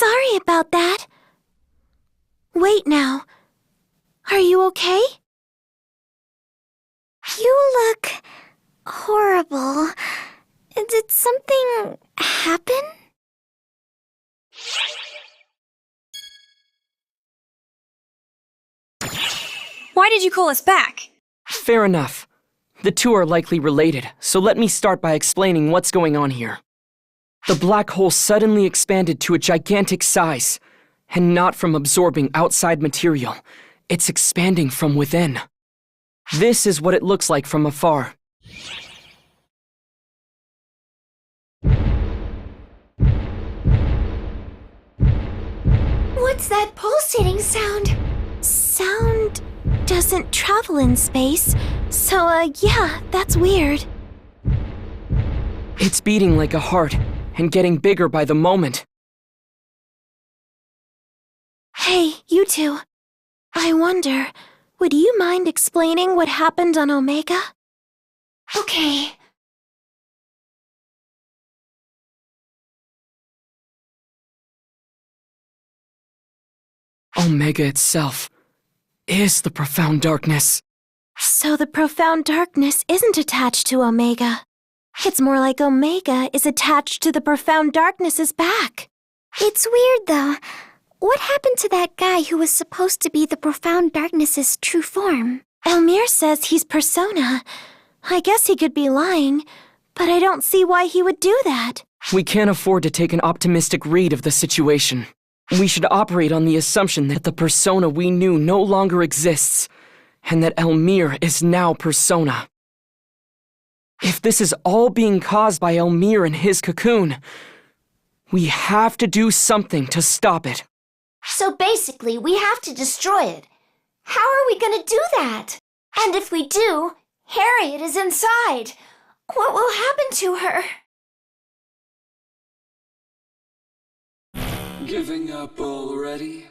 Sorry about that. Wait now. Are you okay? You look horrible. Did something happen? Why did you call us back? Fair enough. The two are likely related, so let me start by explaining what's going on here. The black hole suddenly expanded to a gigantic size, and not from absorbing outside material. It's expanding from within. This is what it looks like from afar. What's that pulsating sound? Sound doesn't travel in space, so yeah, that's weird. It's beating like a heart, and getting bigger by the moment. Hey, you two. I wonder, would you mind explaining what happened on Omega? Okay. Omega itself is the profound darkness. So the profound darkness isn't attached to Omega. It's more like Omega is attached to the profound darkness's back. It's weird, though. What happened to that guy who was supposed to be the profound darkness's true form? Elmir says he's Persona. I guess he could be lying, but I don't see why he would do that. We can't afford to take an optimistic read of the situation. We should operate on the assumption that the Persona we knew no longer exists, and that Elmir is now Persona. If this is all being caused by Elmir and his cocoon, we have to do something to stop it. So basically, we have to destroy it. How are we gonna do that? And if we do, Harriet is inside. What will happen to her? Giving up already?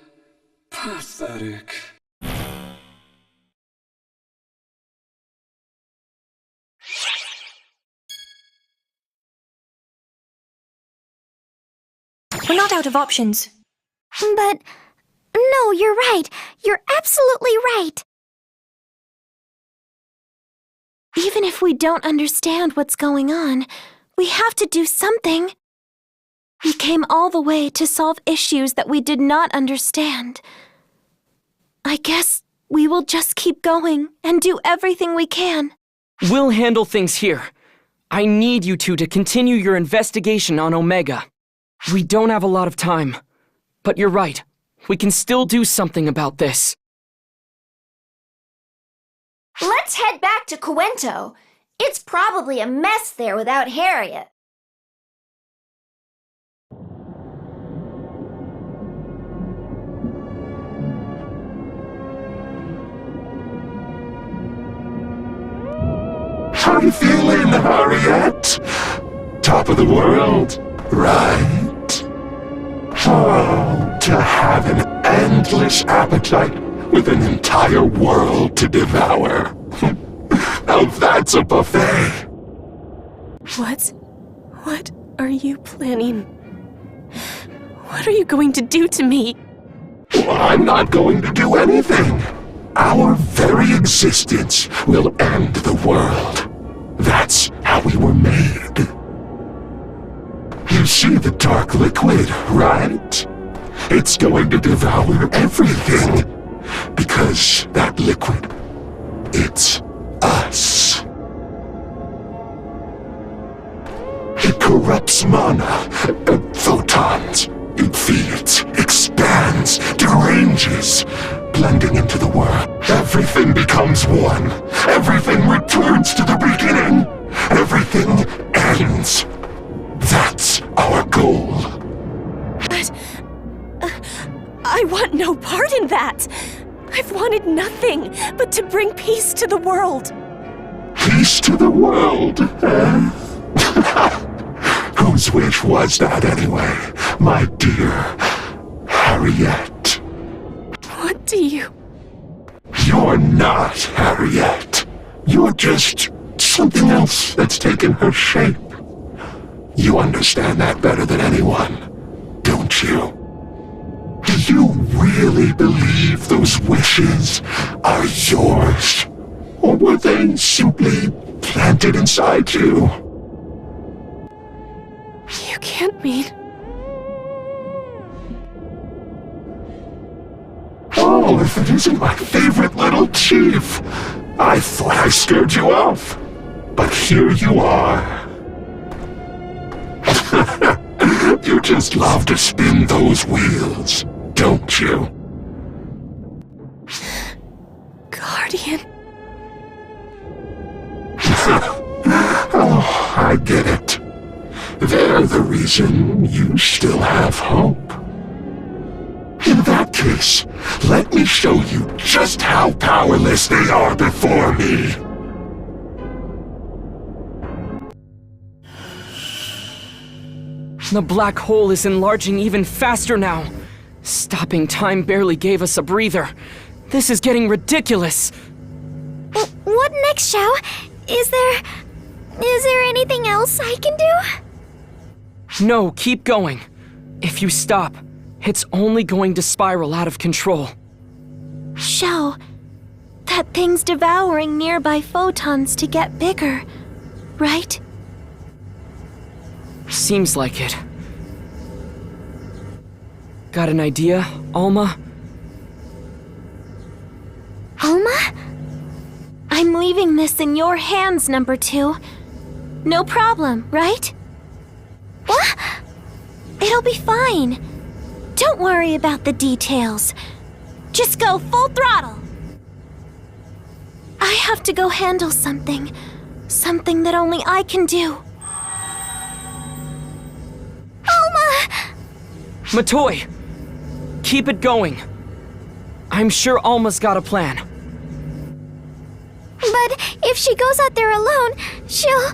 Pathetic. We're not out of options. But, no, you're right. You're absolutely right. Even if we don't understand what's going on, we have to do something. We came all the way to solve issues that we did not understand. I guess we will just keep going and do everything we can. We'll handle things here. I need you two to continue your investigation on Omega. We don't have a lot of time. But you're right. We can still do something about this. Let's head back to Cuento. It's probably a mess there without Harriet. How you feeling, Harriet? Top of the world, right? Oh, to have an endless appetite with an entire world to devour. Now that's a buffet. What are you planning? What are you going to do to me? Well, I'm not going to do anything. Our very existence will end the world. That's how we were made. You see the dark liquid, right? It's going to devour everything. Because that liquid, it's us. It corrupts mana, photons. It feeds, expands, deranges, blending into the world. Everything becomes one. Everything returns to the beginning. Everything ends. That's our goal. But I want no part in that. I've wanted nothing but to bring peace to the world. Peace to the world, eh? Whose wish was that anyway, my dear Harriet? What do you... You're not Harriet. You're just something else that's taken her shape. You understand that better than anyone, don't you? you really believe those wishes are yours? Or were they simply planted inside you? You can't mean... Oh, if it isn't my favorite little chief! I thought I scared you off. But here you are. You just love to spin those wheels, don't you? Guardian. Oh, I get it. They're the reason you still have hope. In that case, let me show you just how powerless they are before me. The black hole is enlarging even faster now. Stopping time barely gave us a breather. This is getting ridiculous. What next, Xiao? Is there anything else I can do? No, keep going. If you stop, it's only going to spiral out of control. Xiao, that thing's devouring nearby photons to get bigger, right? Seems like it. Got an idea, Alma? Alma? I'm leaving this in your hands, number 2. No problem, right? What? It'll be fine. Don't worry about the details. Just go full throttle. I have to go handle something. Something that only I can do. Alma! Matoy! Keep it going. I'm sure Alma's got a plan. But if she goes out there alone, she'll...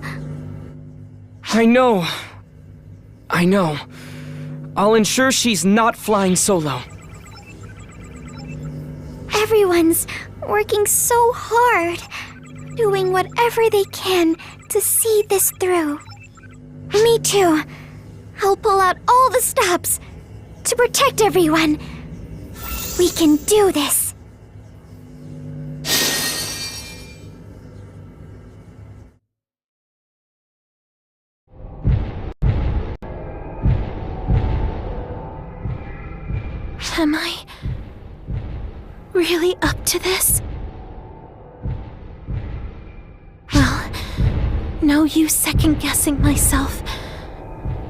I know. I'll ensure she's not flying solo. Everyone's working so hard, doing whatever they can to see this through. Me too. I'll pull out all the stops to protect everyone. We can do this. Am I really up to this? Well, no use second-guessing myself.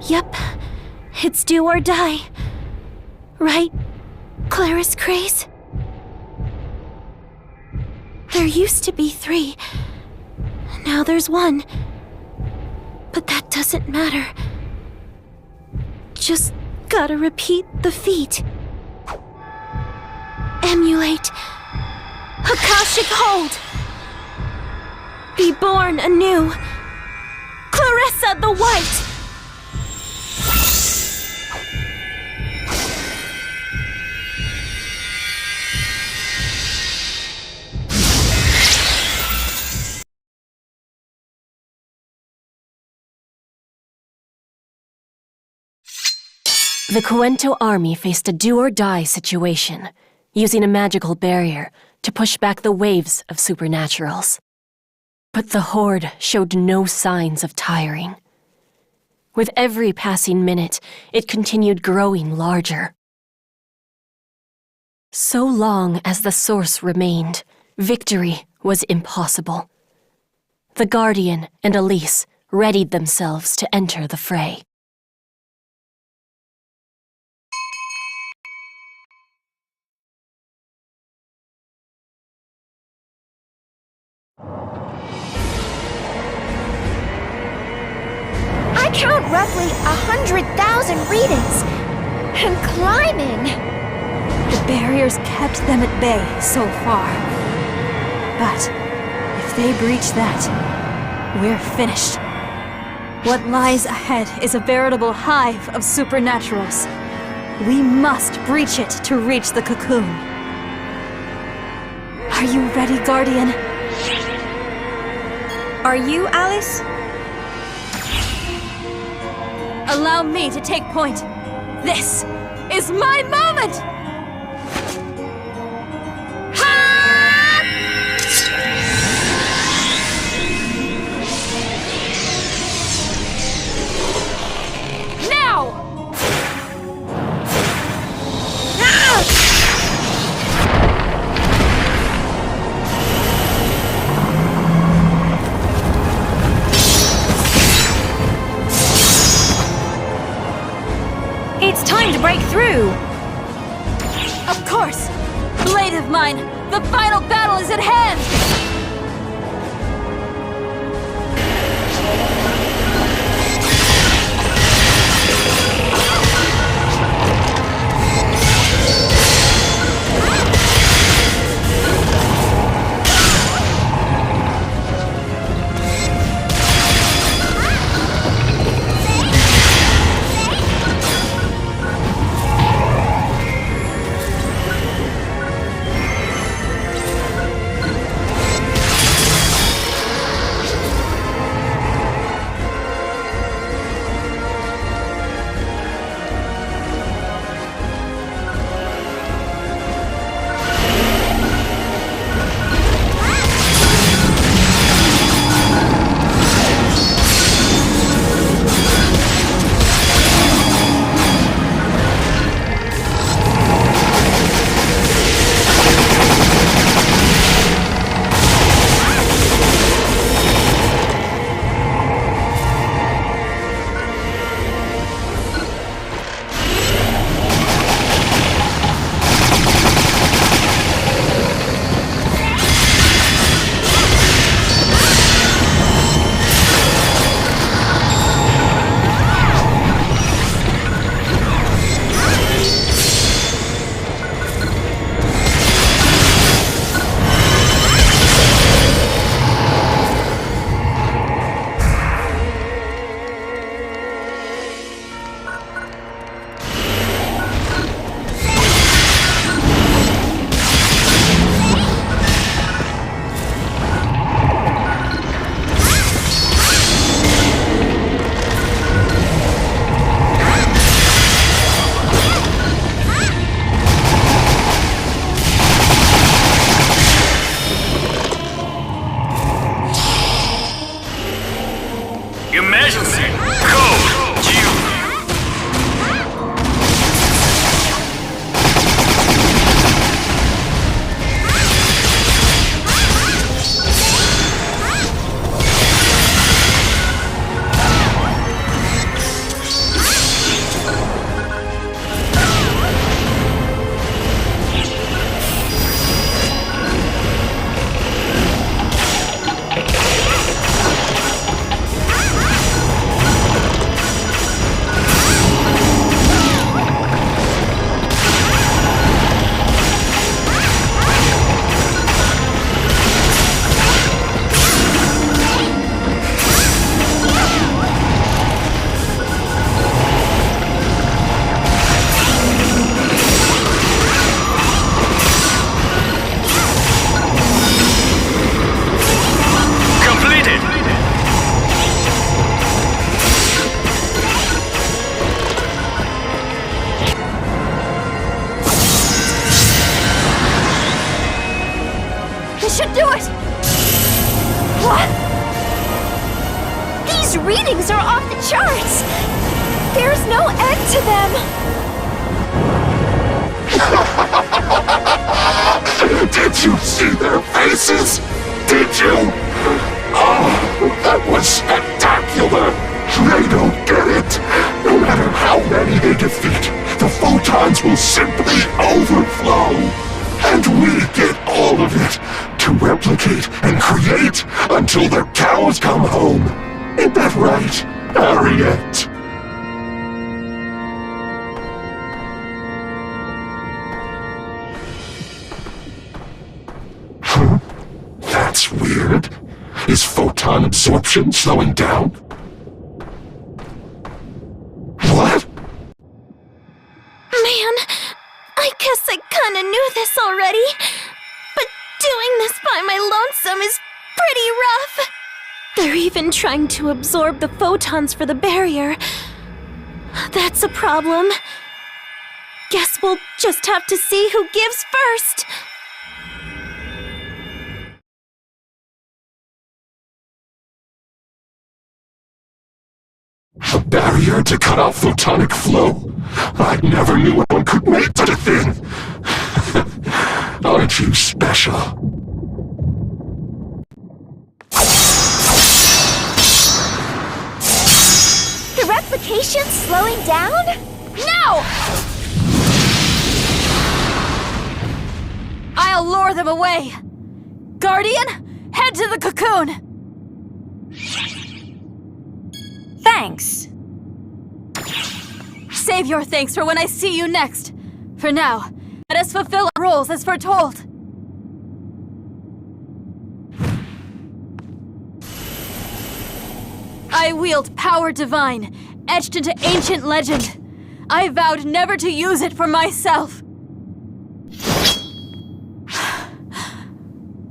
Yep, it's do or die. Right, Claris Craze? There used to be 3. Now there's 1. But that doesn't matter. Just gotta repeat the feat. Emulate. Akashic Hold. Be born anew. Clarissa the White. The Cuento army faced a do-or-die situation, using a magical barrier to push back the waves of supernaturals. But the Horde showed no signs of tiring. With every passing minute, it continued growing larger. So long as the Source remained, victory was impossible. The Guardian and Elise readied themselves to enter the fray. I count roughly 100,000 readings. And climbing. The barriers kept them at bay so far. But if they breach that, we're finished. What lies ahead is a veritable hive of supernaturals. We must breach it to reach the cocoon. Are you ready, Guardian? Are you, Alice? Allow me to take point. This is my moment! It's time to break through! Of course! Blade of mine! The final battle is at hand! Emergency! Code Q! Should do it! What? These readings are off the charts! There's no end to them! Did you see their faces? Did you? Oh, that was spectacular! They don't get it! No matter how many they defeat, the photons will simply overflow! And we get all of it, to replicate and create until their cows come home. Ain't that right, Harriet? Huh? That's weird. Is photon absorption slowing down? What? Man, I guess I kinda knew this already. But doing this by my lonesome is pretty rough. They're even trying to absorb the photons for the barrier. That's a problem. Guess we'll just have to see who gives first. A barrier to cut off photonic flow? I never knew anyone could make such a thing! Aren't you special? The replication's slowing down? No! I'll lure them away! Guardian, head to the cocoon! Thanks! Save your thanks for when I see you next. For now, let us fulfill our roles as foretold. I wield power divine, etched into ancient legend. I vowed never to use it for myself.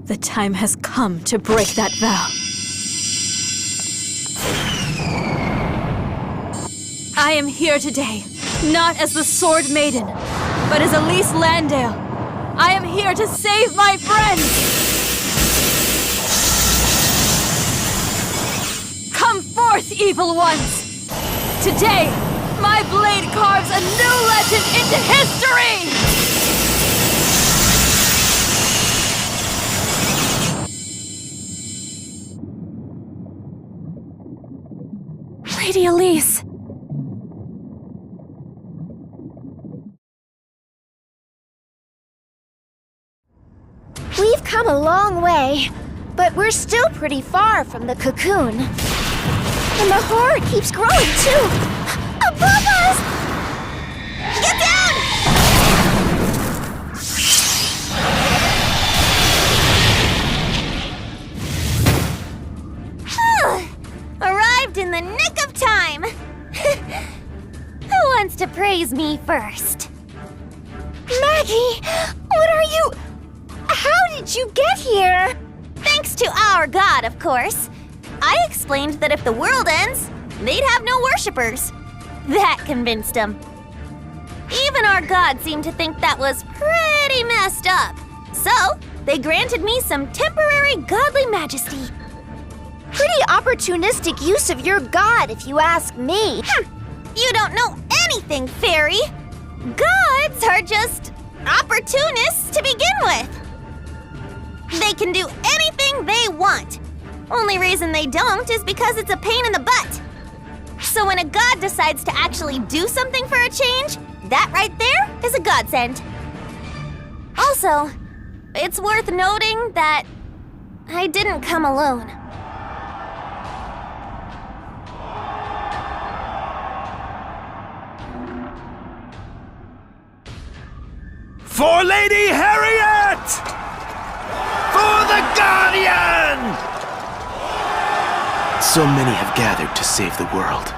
The time has come to break that vow. I am here today, not as the Sword Maiden, but as Elise Landale. I am here to save my friends! Come forth, evil ones! Today, my blade carves a new legend into history! Lady Elise. We've come a long way, but we're still pretty far from the cocoon. And the horror keeps growing, too! Above us! Get down! Arrived in the nick of time! Who wants to praise me first? Maggie! What are you... How did you get here? Thanks to our god, of course. I explained that if the world ends, they'd have no worshippers. That convinced them. Even our god seemed to think that was pretty messed up. So, they granted me some temporary godly majesty. Pretty opportunistic use of your god, if you ask me. You don't know anything, fairy. Gods are just opportunists to begin with. They can do anything they want. Only reason they don't is because it's a pain in the butt. So when a god decides to actually do something for a change, that right there is a godsend. Also, it's worth noting that I didn't come alone. For Lady Harriet! For the Guardian! So many have gathered to save the world.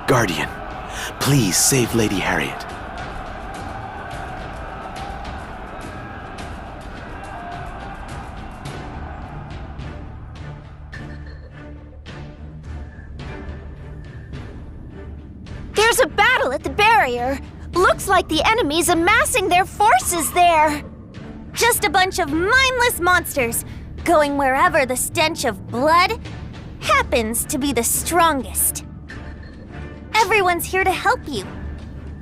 Guardian, please save Lady Harriet. There's a battle at the barrier. Looks like the enemy's amassing their forces there. Just a bunch of mindless monsters, going wherever the stench of blood happens to be the strongest. Everyone's here to help you,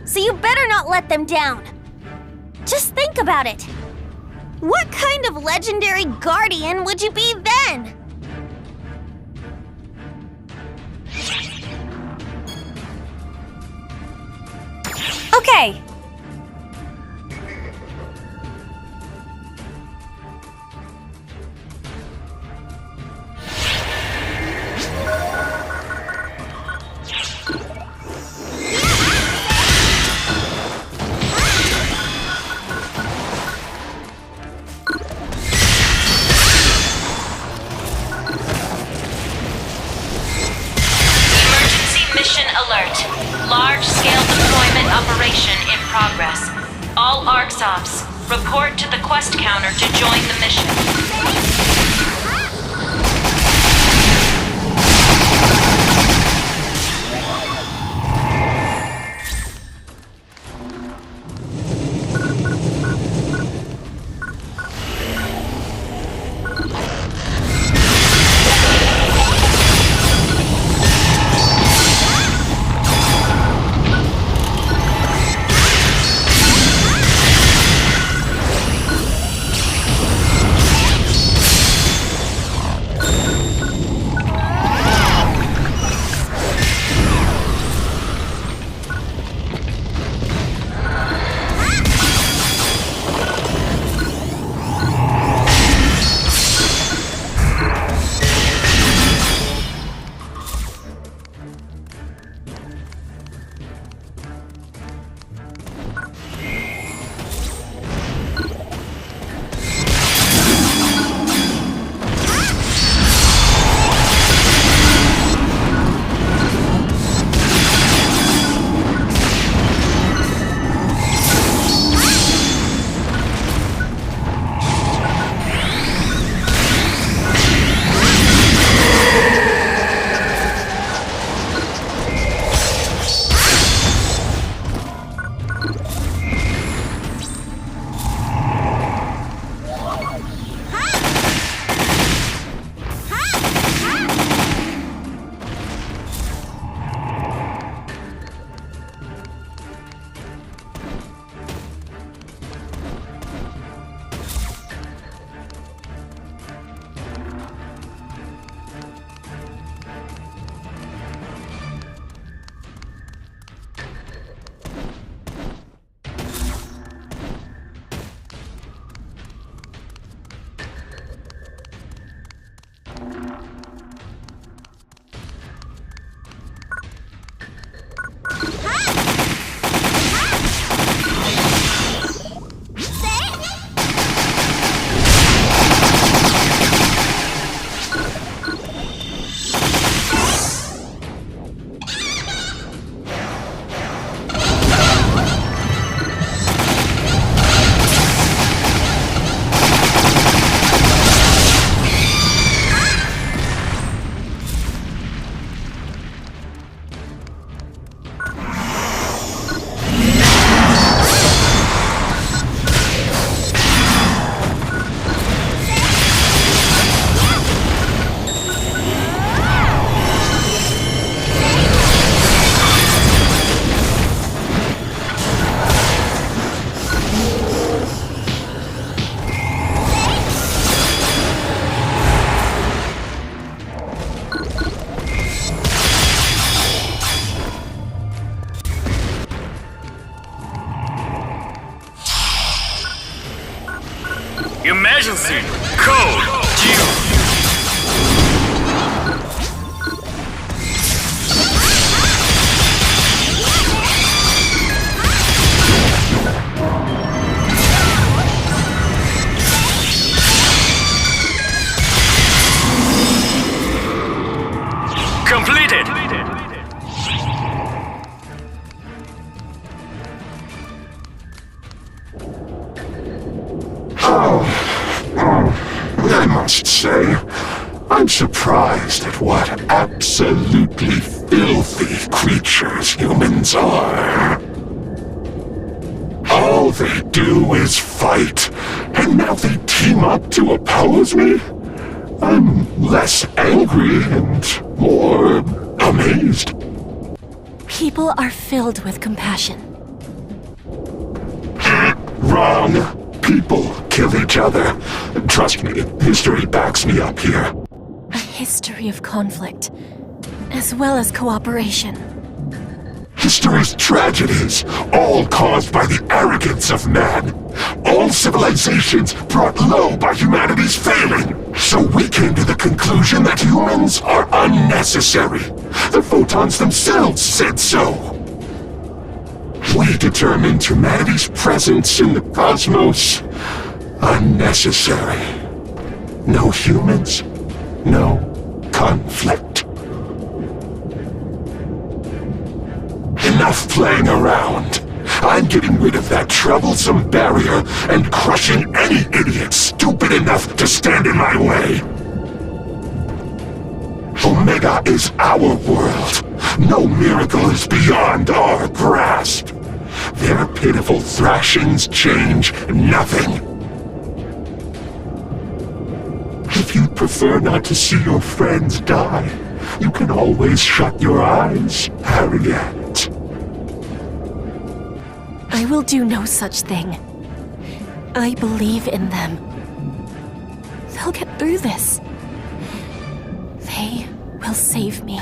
so you better not let them down. Just think about it. What kind of legendary guardian would you be then? Okay. Mission alert. Large-scale deployment operation in progress. All ArcSops, report to the quest counter to join the mission. Emergency! Code! G. Completed! I must say, I'm surprised at what absolutely filthy creatures humans are. All they do is fight, and now they team up to oppose me? I'm less angry and more amazed. People are filled with compassion. Wrong. People kill each other. Trust me, history backs me up here. A history of conflict, as well as cooperation. History's tragedies, all caused by the arrogance of man. All civilizations brought low by humanity's failing. So we came to the conclusion that humans are unnecessary. The photons themselves said so. We determined humanity's presence in the cosmos unnecessary. No humans, no conflict. Enough playing around. I'm getting rid of that troublesome barrier and crushing any idiot stupid enough to stand in my way. Omega is our world. No miracle is beyond our grasp. Their pitiful thrashings change nothing. If you prefer not to see your friends die, you can always shut your eyes, Harriet. I will do no such thing. I believe in them. They'll get through this. They will save me.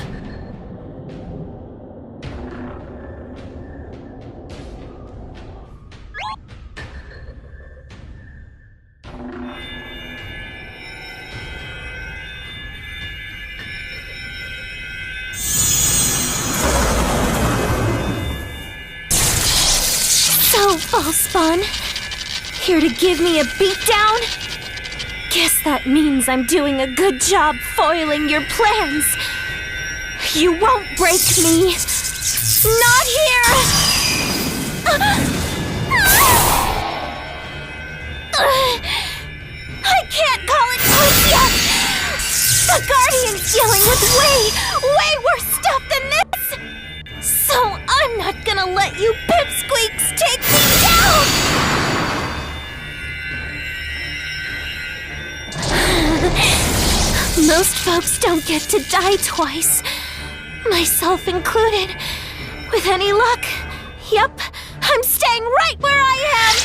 So, Ballspawn, here to give me a beatdown? Guess that means I'm doing a good job foiling your plans. You won't break me. Not here! I can't call it quits yet! The Guardian's dealing with way worse stuff than this! So I'm not gonna let you pipsqueaks take me down! Most folks don't get to die twice, myself included. With any luck, yep, I'm staying right where I am!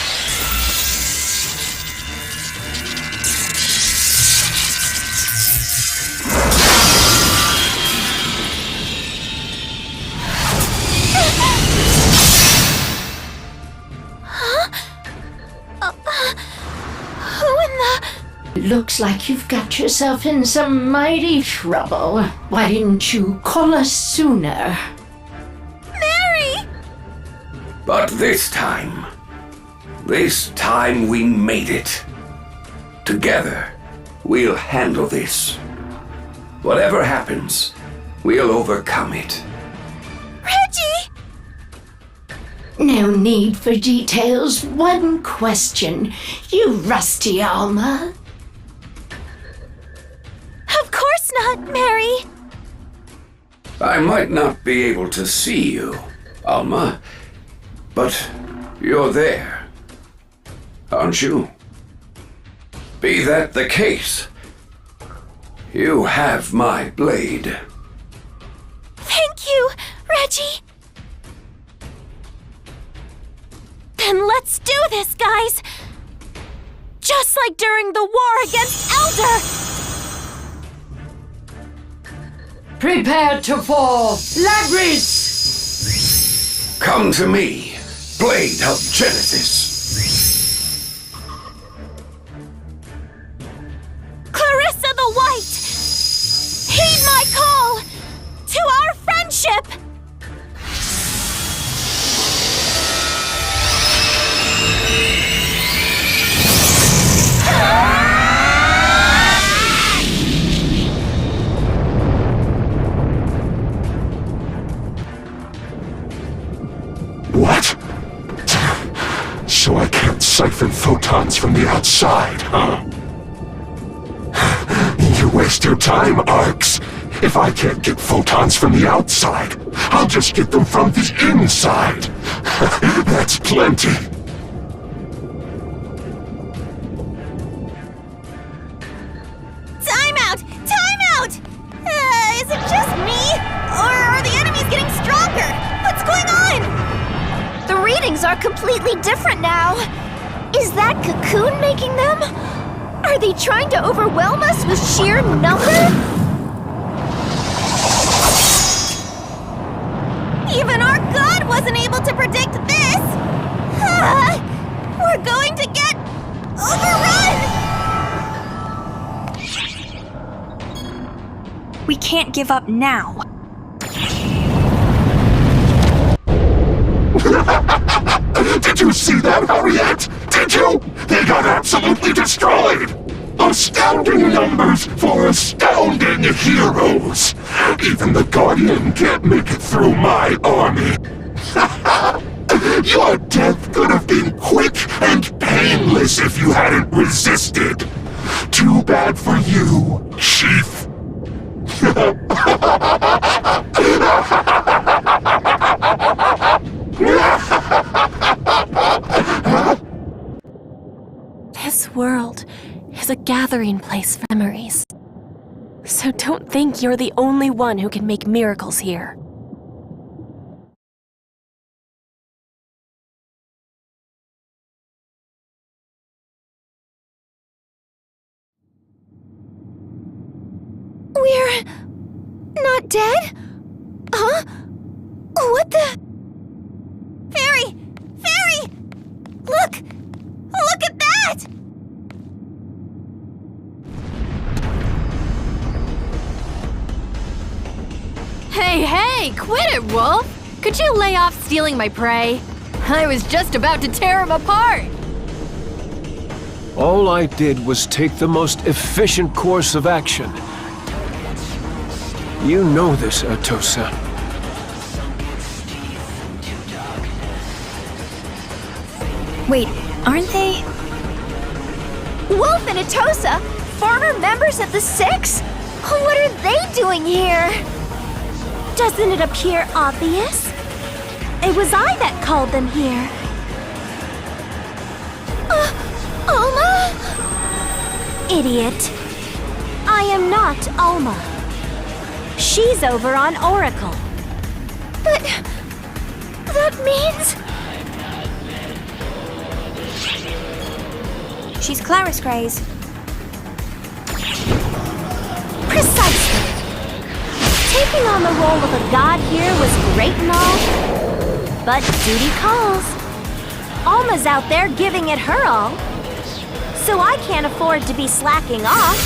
Who in the... Looks like you've got yourself in some mighty trouble. Why didn't you call us sooner? Mary! But this time we made it. Together, we'll handle this. Whatever happens, we'll overcome it. Reggie! No need for details. One question. You rusty Alma. Of course not, Mary. I might not be able to see you, Alma, but you're there, aren't you? Be that the case, you have my blade. Thank you, Reggie. Then let's do this, guys. Just like during the war against Elder. Prepare to fall, Labris! Come to me, Blade of Genesis. siphon photons from the outside, huh? You waste your time, Arcs. If I can't get photons from the outside, I'll just get them from the inside. That's plenty. Time out! Time out! Is it just me? Or are the enemies getting stronger? What's going on? The readings are completely different now. Is that cocoon making them? Are they trying to overwhelm us with sheer number? Even our god wasn't able to predict this! We're going to get overrun! We can't give up now. Did you see that, Harriet? Did you? They got absolutely destroyed! Astounding numbers for astounding heroes! Even the Guardian can't make it through my army! Your death could have been quick and painless if you hadn't resisted! Too bad for you, Chief! This world is a gathering place for memories. So don't think you're the only one who can make miracles here. We're not dead? Huh? What the? Fairy! Fairy! Look! Look at that! Hey, quit it, Wolf! Could you lay off stealing my prey? I was just about to tear him apart! All I did was take the most efficient course of action. You know this, Atosa. Wait, aren't they? Wolf and Atosa? Former members of the Six? What are they doing here? Doesn't it appear obvious? It was I that called them here. Alma? Idiot. I am not Alma. She's over on Oracle. But that means... She's Claris Grays. Precisely. Taking on the role of a god here was great and all, but duty calls. Alma's out there giving it her all, so I can't afford to be slacking off.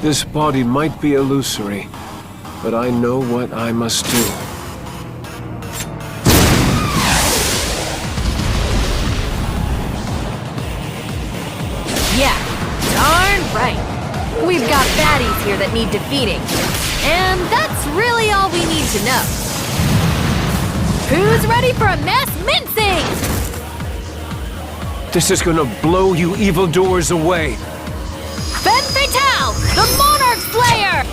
This body might be illusory, but I know what I must do. Yeah, darn right. We've got baddies here that need defeating. And that's really all we need to know. Who's ready for a mass mincing? This is gonna blow you evildoers away. Fatale, the Monarch Slayer!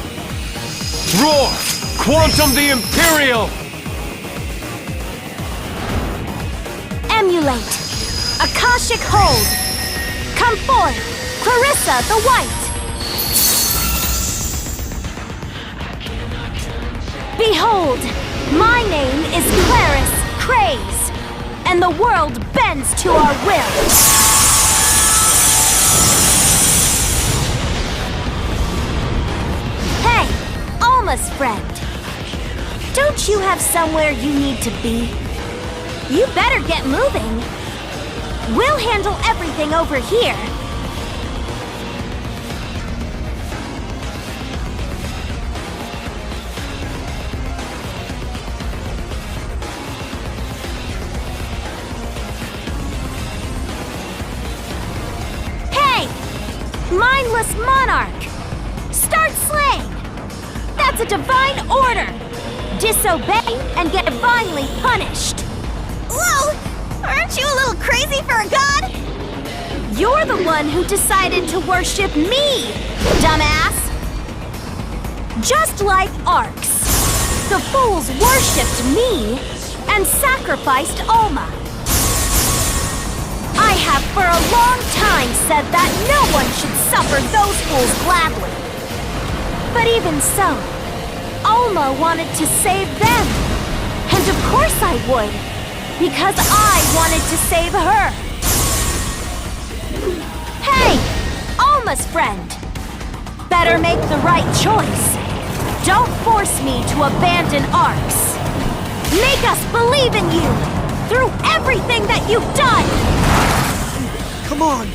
Roar! Quantum the Imperial! Emulate. Akashic Hold. Come forth, Clarissa the White. Behold, my name is Claris Craze, and the world bends to our will. Hey, Alma's friend. Don't you have somewhere you need to be? You better get moving. We'll handle everything over here. Hey! Mindless Monarch! Start slaying! That's That's a divine order! Disobey and get divinely punished! Whoa! Aren't you a little crazy for a god? You're the one who decided to worship me, dumbass! Just like Arx, the fools worshipped me and sacrificed Alma. I have for a long time said that no one should suffer those fools gladly. But even so, Alma wanted to save them. And of course I would, because I wanted to save her. Hey, Alma's friend. Better make the right choice. Don't force me to abandon Arx. Make us believe in you through everything that you've done. Come on.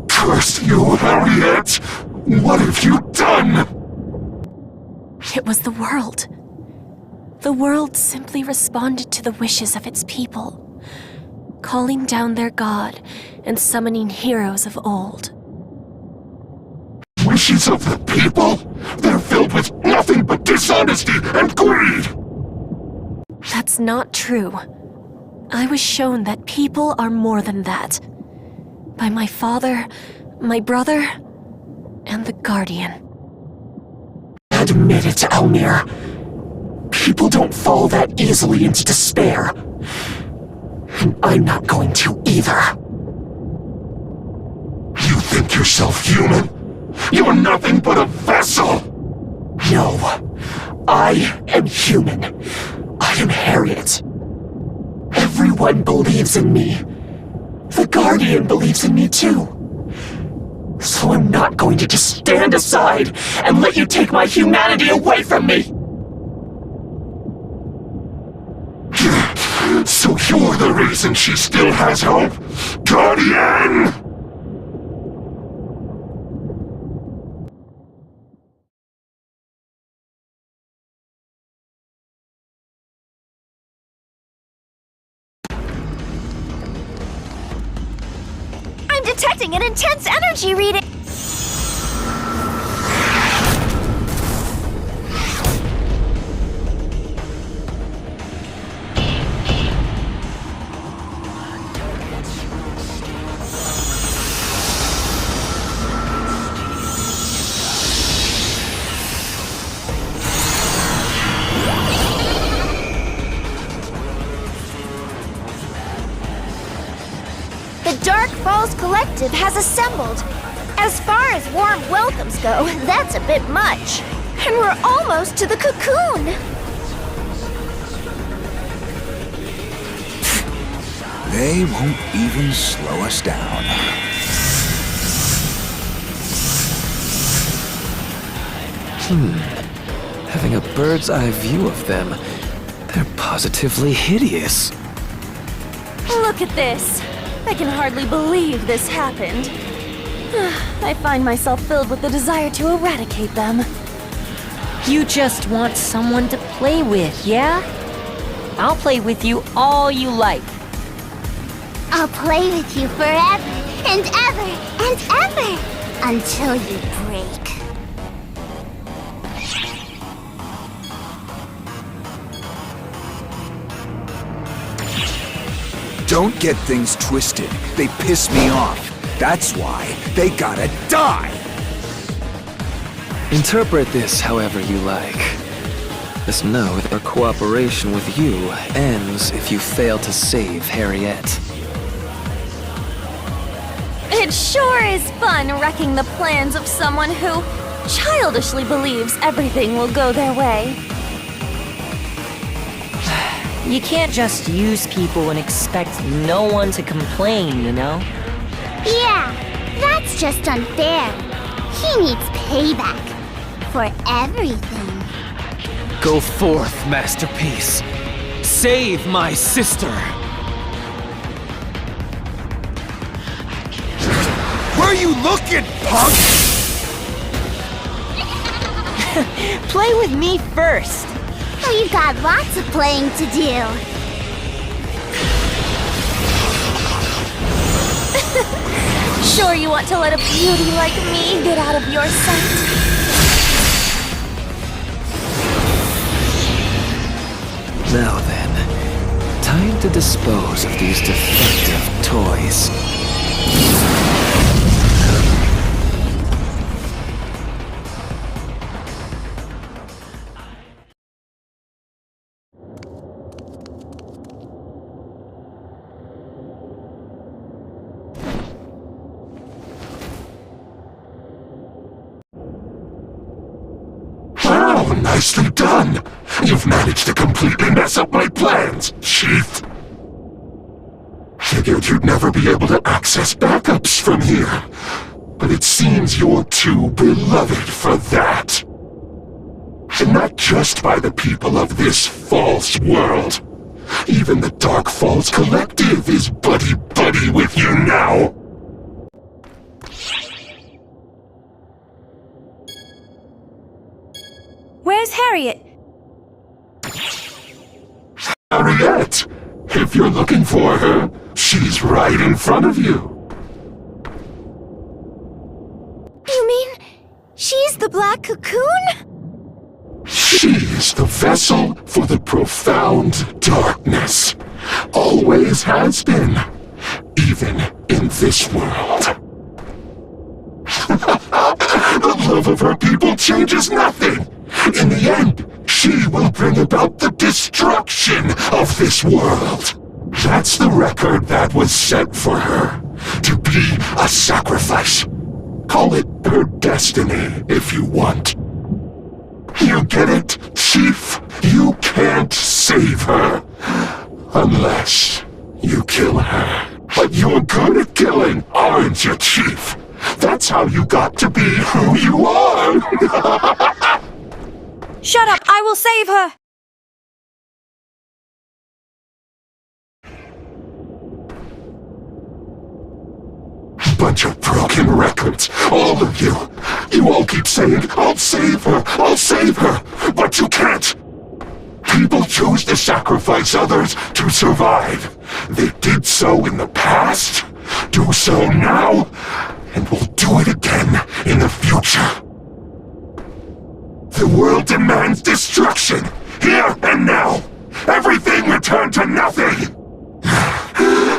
Curse you, Harriet! What have you done? It was the world. The world simply responded to the wishes of its people, calling down their god and summoning heroes of old. Wishes of the people? They're filled with nothing but dishonesty and greed! That's not true. I was shown that people are more than that. By my father, my brother, and the Guardian. Admit it, Elmir. People don't fall that easily into despair. And I'm not going to either. You think yourself human? You're nothing but a vessel! No, I am human. I am Harriet. Everyone believes in me. The Guardian believes in me too. So I'm not going to just stand aside and let you take my humanity away from me! So you're the reason she still has hope? Guardian! I'm detecting an intense energy reading. The Dark Falls Collective has assembled. As far as warm welcomes go, that's a bit much. And we're almost to the cocoon. They won't even slow us down. Having a bird's eye view of them, they're positively hideous. Look at this. I can hardly believe this happened. I find myself filled with the desire to eradicate them. You just want someone to play with, yeah? I'll play with you all you like. I'll play with you forever and ever and ever until you break. Don't get things twisted. They piss me off. That's why they gotta die! Interpret this however you like. Just know that our cooperation with you ends if you fail to save Harriet. It sure is fun wrecking the plans of someone who childishly believes everything will go their way. You can't just use people and expect no one to complain, you know? Yeah, that's just unfair. He needs payback for everything. Go forth, Masterpiece. Save my sister! Where are you looking, punk? Play with me first. We've got lots of playing to do. Sure you want to let a beauty like me get out of your sight? Now then, time to dispose of these defective toys. Wow, nicely done! You've managed to completely mess up my plans, Chief. Figured you'd never be able to access backups from here. But it seems you're too beloved for that. And not just by the people of this false world. Even the Dark Falls Collective is buddy-buddy with you now. Where's Harriet? Harriet! If you're looking for her, she's right in front of you. You mean she's the Black Cocoon? She's the vessel for the profound darkness. Always has been. Even in this world. The love of her people changes nothing. In the end, she will bring about the destruction of this world. That's the record that was set for her. To be a sacrifice. Call it her destiny, if you want. You get it, Chief? You can't save her. Unless you kill her. But you're good at killing, aren't you, Chief? That's how you got to be who you are. Shut up! I will save her! Bunch of broken records, all of you. You all keep saying, I'll save her, I'll save her, but you can't. People choose to sacrifice others to survive. They did so in the past, do so now, and will do it again in the future. The world demands destruction, here and now. Everything returned to nothing.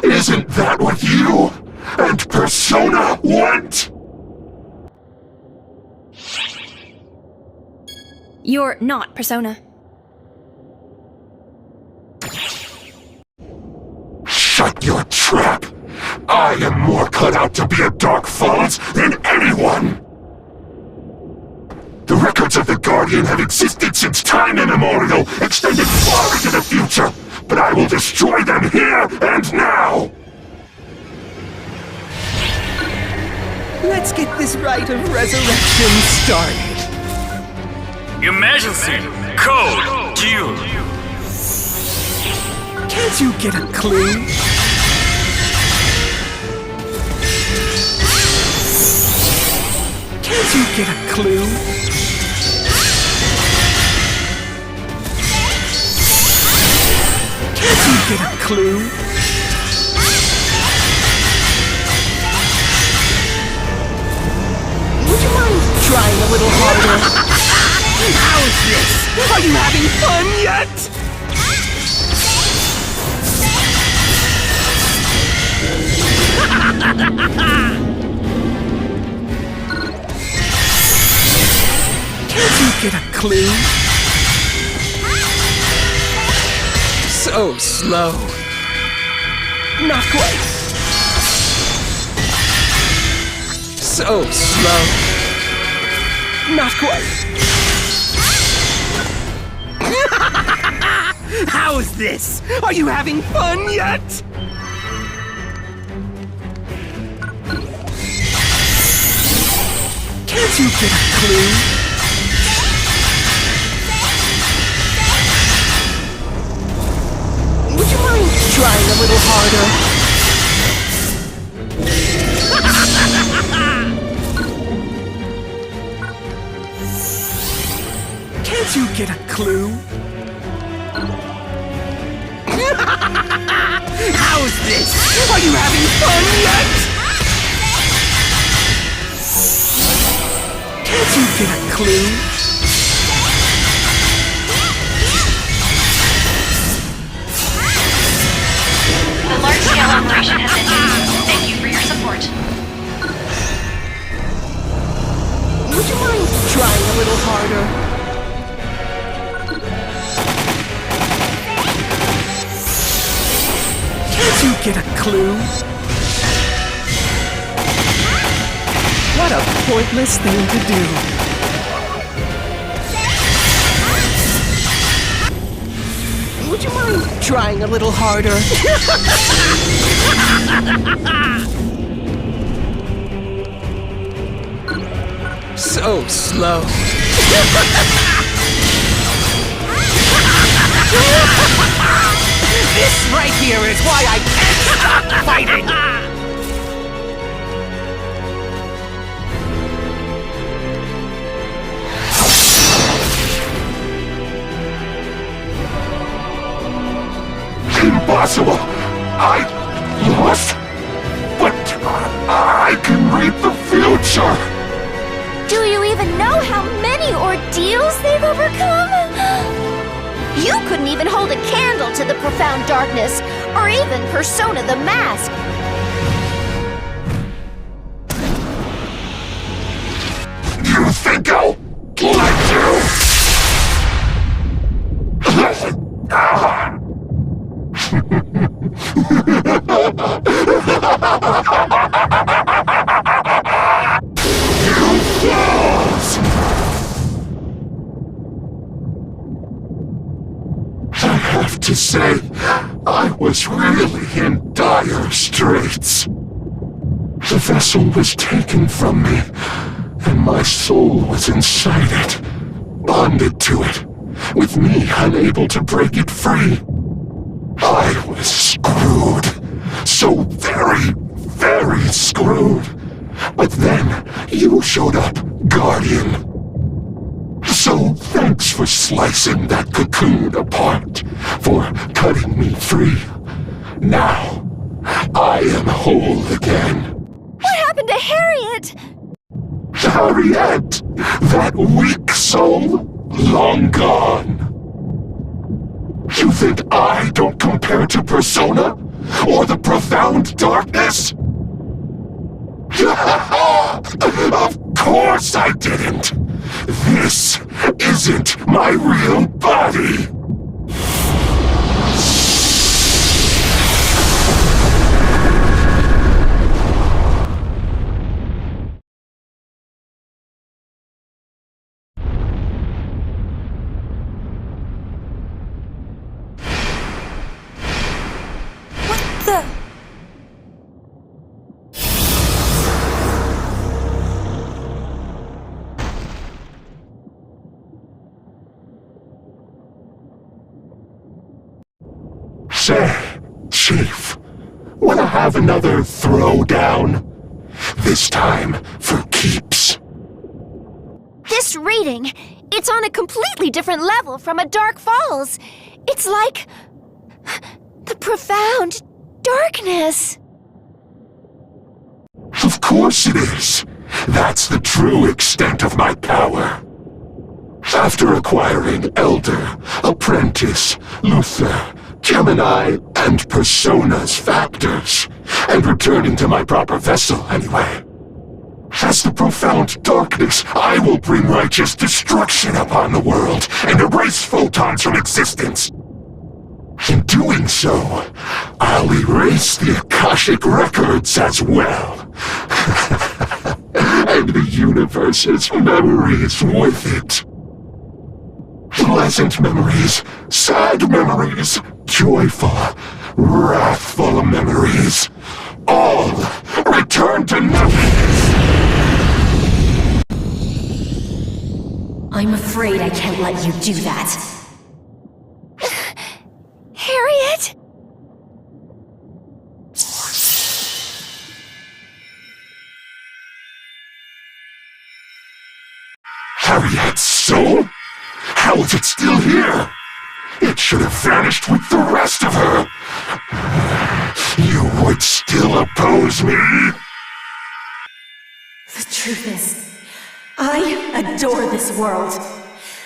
Isn't that what you and Persona want? You're not Persona. Shut your trap! I am more cut out to be a Dark Falls than anyone! The records of the Guardian have existed since time immemorial, extended far into the future, but I will destroy them here and now! Let's get this rite of resurrection started. Emergency! Code Q! Can't you get a clue? Can't you get a clue? Can't you get a clue? Would you mind trying a little harder? How's this? Are you having fun yet? Can't you get a clue? So slow. Not quite. So slow. Not quite. How's this? Are you having fun yet? Can't you get a clue? Would you mind trying a little harder? Can't you get a clue? How's this? Are you having fun yet? Can't you get a clue? The large-scale operation has ended. Thank you for your support. Would you mind trying a little harder? Can't you get a clue? What a pointless thing to do. Would you mind trying a little harder? So slow. This right here is why I can't stop fighting! Impossible! I lost? But I can read the future! Do you even know how many ordeals they've overcome? You couldn't even hold a candle to the profound darkness, or even Persona the Mask. You think I'll let you? I have to say, I was really in dire straits. The vessel was taken from me, and my soul was inside it, bonded to it, with me unable to break it free. I was screwed. So very, very screwed. But then you showed up, Guardian. So thanks for slicing that cocoon apart, for cutting me free. Now, I am whole again. What happened to Harriet? Harriet, that weak soul, long gone. You think I don't compare to Persona? Or the profound darkness? Of course I didn't! This isn't my real body! Say, Chief, wanna have another throwdown? This time for keeps. This reading, it's on a completely different level from a Dark Falls. It's like the profound darkness. Of course it is. That's the true extent of my power. After acquiring Elder, Apprentice, Luther, Gemini, and Persona's factors, and returning to my proper vessel anyway. As the profound darkness, I will bring righteous destruction upon the world and erase photons from existence. In doing so, I'll erase the Akashic records as well. And the universe's memories with it. Pleasant memories, sad memories, joyful, wrathful memories. All return to nothingness. I'm afraid I can't let you do that. Harriet? Harriet's soul? How is it still here? It should have vanished with the rest of her. You would still oppose me? The truth is, I adore this world.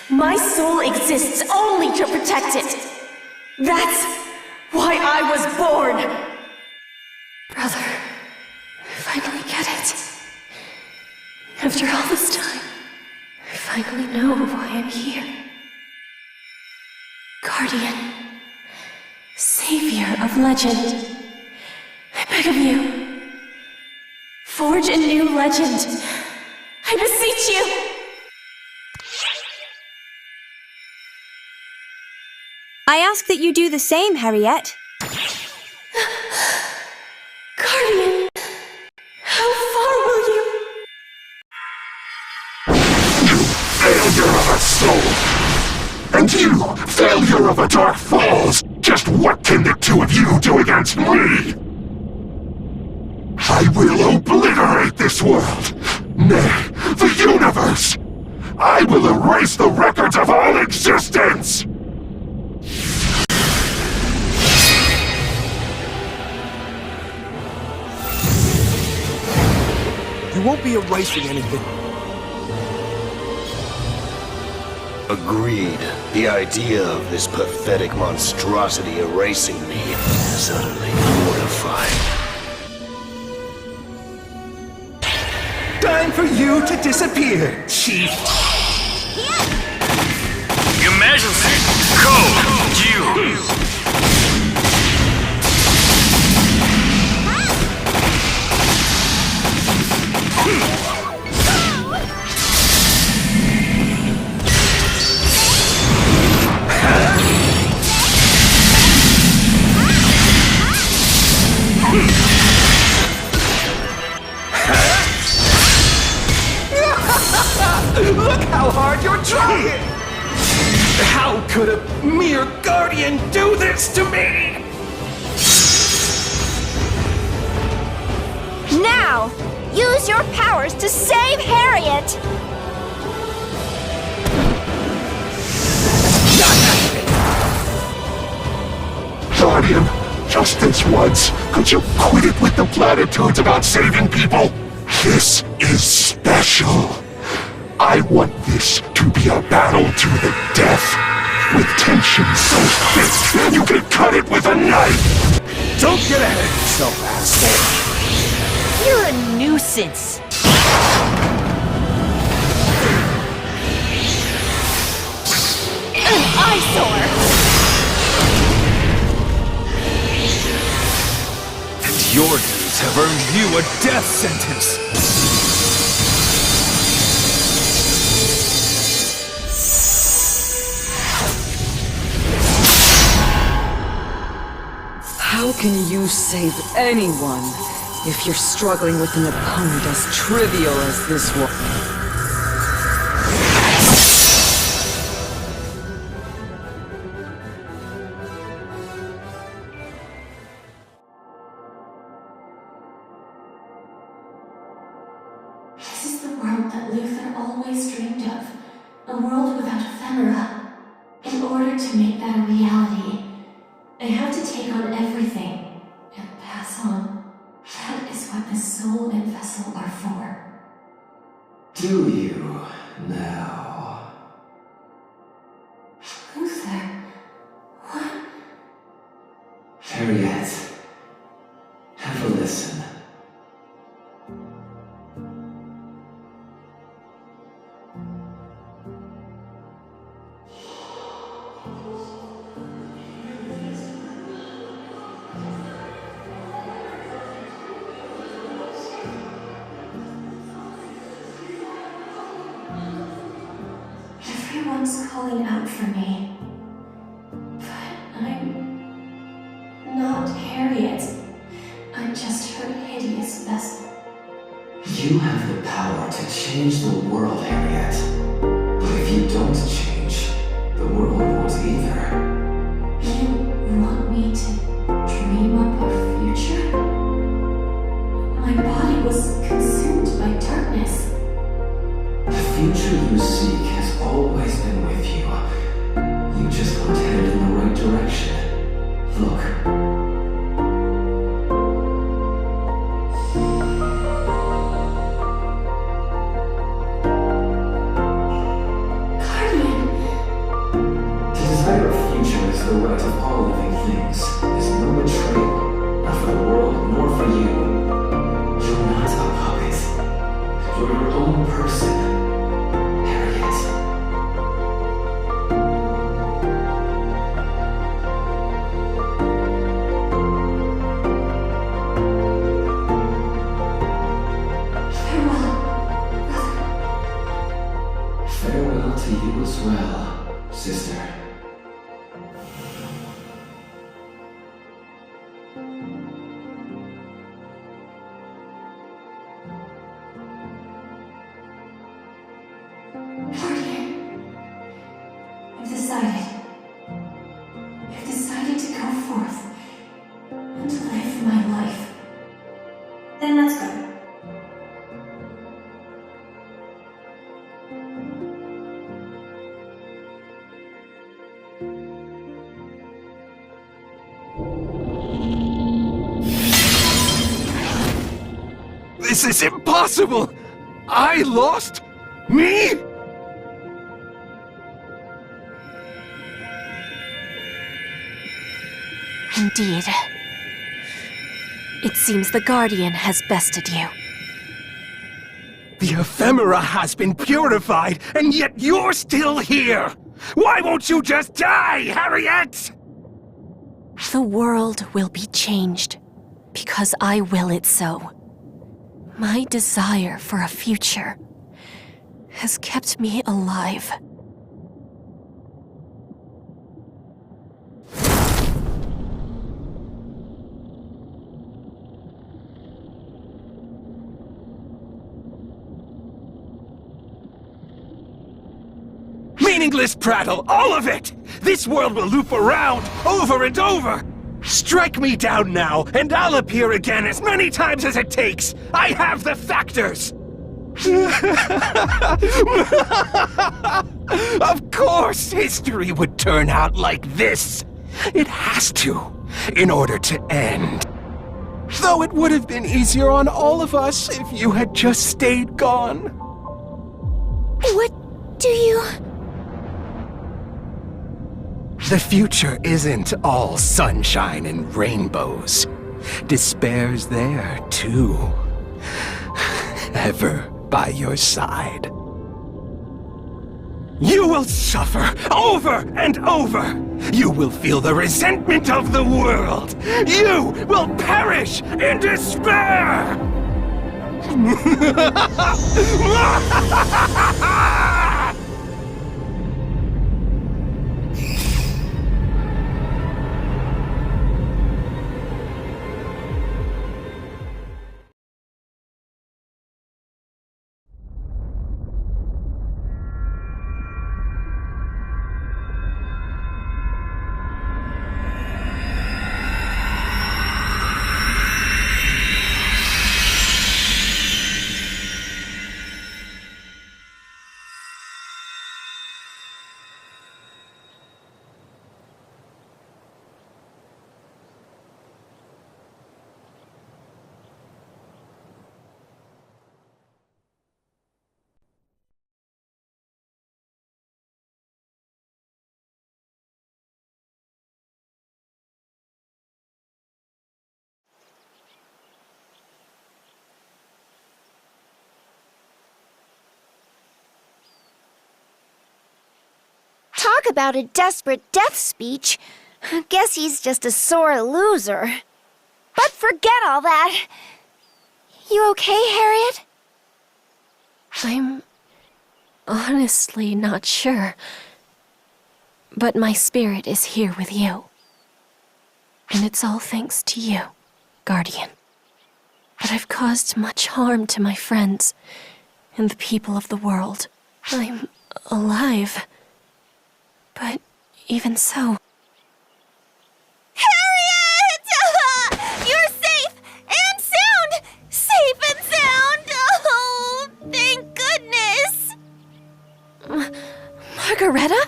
My soul exists only to protect it. That's why I was born. Brother, I finally get it. After all this time, I finally know why I'm here. Guardian, savior of legend, I beg of you, forge a new legend. I beseech you! I ask that you do the same, Harriet. Guardian, how far will you? Failure of a soul! And you, failure of a Dark Falls! Just what can the two of you do against me? I will obliterate this world! Nay, the universe! I will erase the records of all existence! You won't be erasing anything. Agreed. The idea of this pathetic monstrosity erasing me is utterly mortifying. Time for you to disappear, Chief. Emergency! Code Q! Look how hard you're trying! How could a mere guardian do this to me? Now, use your powers to save Harriet! Guardian, just this once, could you quit it with the platitudes about saving people? This is special. I want this to be a battle to the death, with tension so thick you can cut it with a knife! Don't get ahead of yourself, asshole! You're a nuisance. An eyesore! And your deeds have earned you a death sentence! How can you save anyone if you're struggling with an opponent as trivial as this one? This is the world that Luther always dreamed of. A world without ephemera. In order to make that a reality, I have to take on everything and pass on. That is what the soul and vessel are for. Do you now? Luther, what? Harriet, have a listen. Everyone's calling out for me. But I'm not Harriet. I'm just her hideous vessel. You have the power to change the world, Harriet. But if you don't change, the world won't either. You want me to dream up a future? My body was consumed by darkness. The future you seek has always been with you. You just aren't headed in the right direction. Look. that your future is the right of all living things is no betrayal, not for the world nor for you. You're not a puppet. You're your own person, Harriet. Farewell to you as well, sister. I've decided to go forth and to live my life. Then let's go. This is impossible! I lost? Me? Indeed. It seems the Guardian has bested you. The ephemera has been purified, and yet you're still here! Why won't you just die, Harriet? The world will be changed, because I will it so. My desire for a future has kept me alive. Meaningless prattle, all of it! This world will loop around, over and over! Strike me down now, and I'll appear again as many times as it takes! I have the factors! Of course history would turn out like this! It has to, in order to end. Though it would have been easier on all of us if you had just stayed gone. What do you... The future isn't all sunshine and rainbows. Despair's there, too. Ever by your side. You will suffer over and over. You will feel the resentment of the world. You will perish in despair. Talk about a desperate death speech. Guess he's just a sore loser. But forget all that. You okay, Harriet? I'm honestly not sure. But my spirit is here with you. And it's all thanks to you, Guardian. But I've caused much harm to my friends and the people of the world. I'm alive. But even so... Harriet! You're safe and sound! Safe and sound! Oh, thank goodness! Margareta?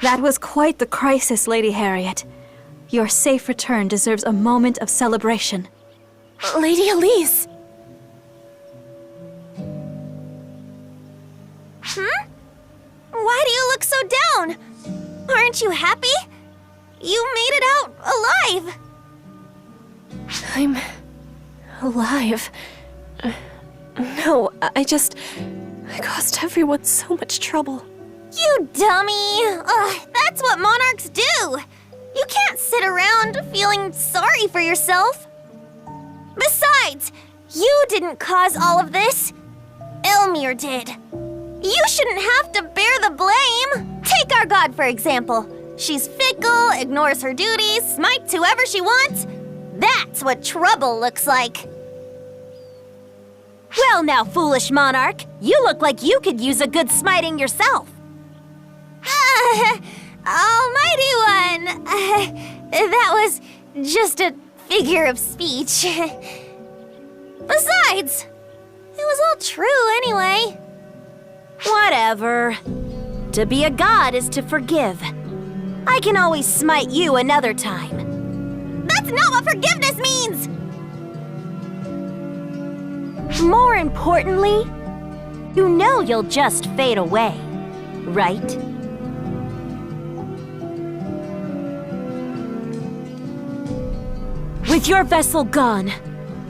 That was quite the crisis, Lady Harriet. Your safe return deserves a moment of celebration. Lady Elise! Hmm? Why do you look so down! Aren't you happy? You made it out alive! I'm alive. No, I caused everyone so much trouble. You dummy! That's what monarchs do! You can't sit around feeling sorry for yourself. Besides, you didn't cause all of this. Elmir did. You shouldn't have to bear the blame. Take our god, for example. She's fickle, ignores her duties, smites whoever she wants. That's what trouble looks like. Well now, foolish monarch, you look like you could use a good smiting yourself. Almighty one! That was just a figure of speech. Besides, it was all true anyway. Whatever. To be a god is to forgive. I can always smite you another time. That's not what forgiveness means! More importantly, you know you'll just fade away, right? With your vessel gone,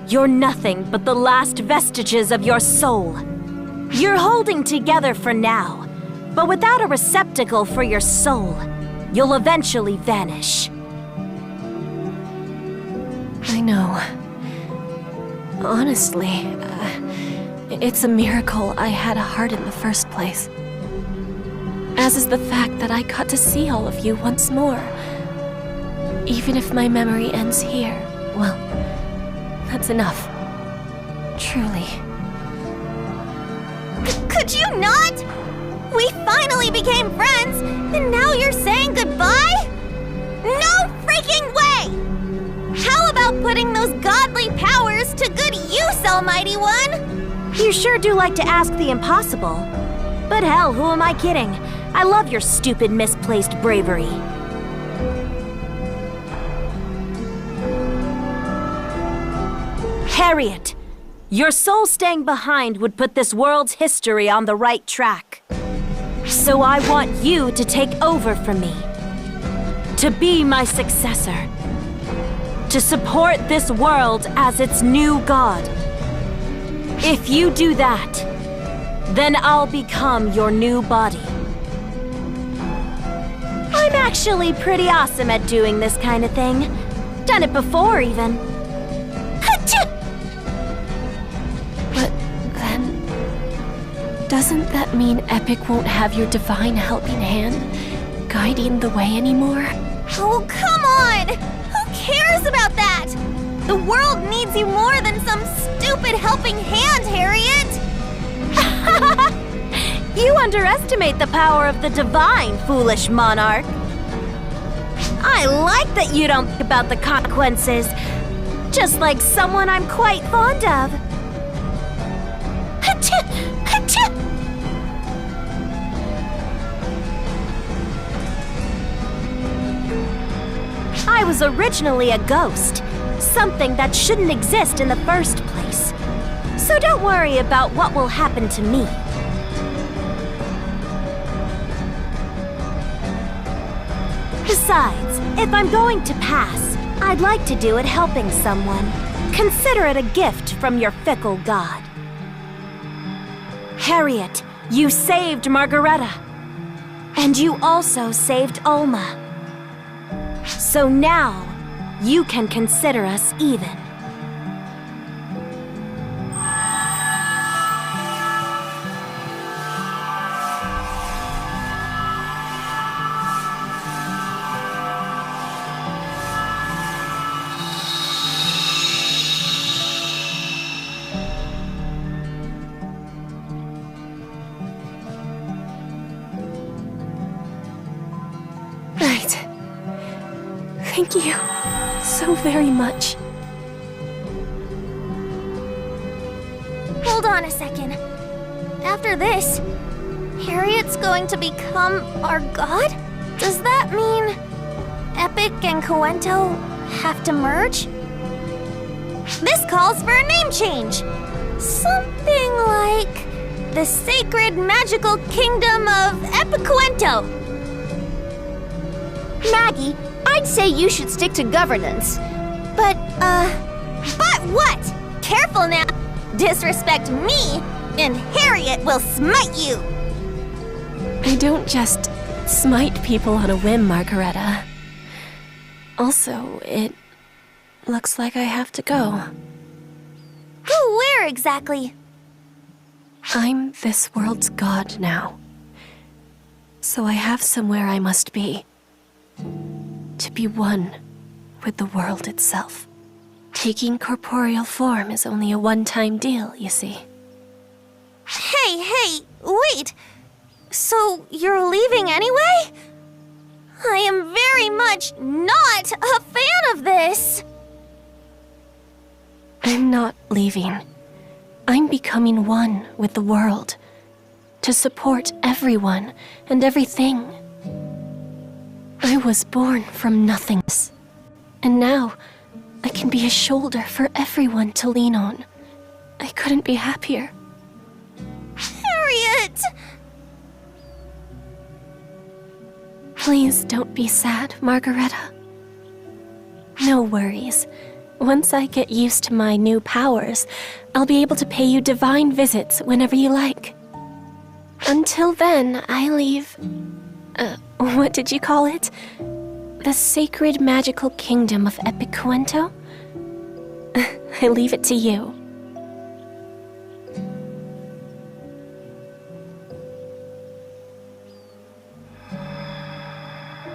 you're nothing but the last vestiges of your soul. You're holding together for now, but without a receptacle for your soul, you'll eventually vanish. I know. Honestly, it's a miracle I had a heart in the first place. As is the fact that I got to see all of you once more. Even if my memory ends here, well, that's enough. Truly. Could you not? We finally became friends, and now you're saying goodbye? No freaking way! How about putting those godly powers to good use, Almighty One? You sure do like to ask the impossible. But hell, who am I kidding? I love your stupid, misplaced bravery. Harriet, your soul staying behind would put this world's history on the right track. So I want you to take over for me. To be my successor. To support this world as its new god. If you do that, then I'll become your new body. I'm actually pretty awesome at doing this kind of thing. Done it before, even. But then, doesn't that mean Epic won't have your divine helping hand guiding the way anymore? Oh, come on! Who cares about that? The world needs you more than some stupid helping hand, Harriet! You underestimate the power of the divine, foolish monarch. I like that you don't think about the consequences. Just like someone I'm quite fond of. I was originally a ghost, something that shouldn't exist in the first place. So don't worry about what will happen to me. Besides, if I'm going to pass, I'd like to do it helping someone. Consider it a gift from your fickle god. Harriet, you saved Margareta. And you also saved Alma. So now, you can consider us even. Right. Thank you so very much. Hold on a second. After this, Harriet's going to become our god? Does that mean Epic and Coento have to merge? This calls for a name change. Something like the Sacred Magical Kingdom of Epicuento. Maggie, I'd say you should stick to governance. But what? Careful now! Disrespect me, and Harriet will smite you! I don't just smite people on a whim, Margareta. Also, it looks like I have to go. Go where exactly? I'm this world's god now. So I have somewhere I must be. To be one with the world itself. Taking corporeal form is only a one-time deal, you see. Hey, wait! So you're leaving anyway? I am very much not a fan of this! I'm not leaving. I'm becoming one with the world. To support everyone and everything. I was born from nothingness. And now, I can be a shoulder for everyone to lean on. I couldn't be happier. Harriet! Please don't be sad, Margareta. No worries. Once I get used to my new powers, I'll be able to pay you divine visits whenever you like. Until then, I leave... what did you call it? The sacred magical kingdom of Epicuento? I leave it to you.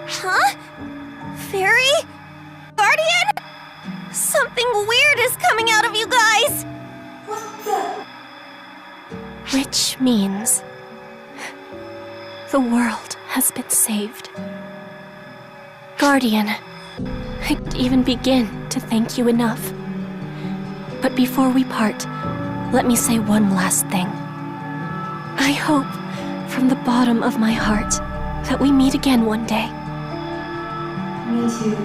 Huh? Fairy? Guardian? Something weird is coming out of you guys! What the? Which means... the world has been saved. Guardian, I can't even begin to thank you enough. But before we part, let me say one last thing. I hope, from the bottom of my heart, that we meet again one day. Me too.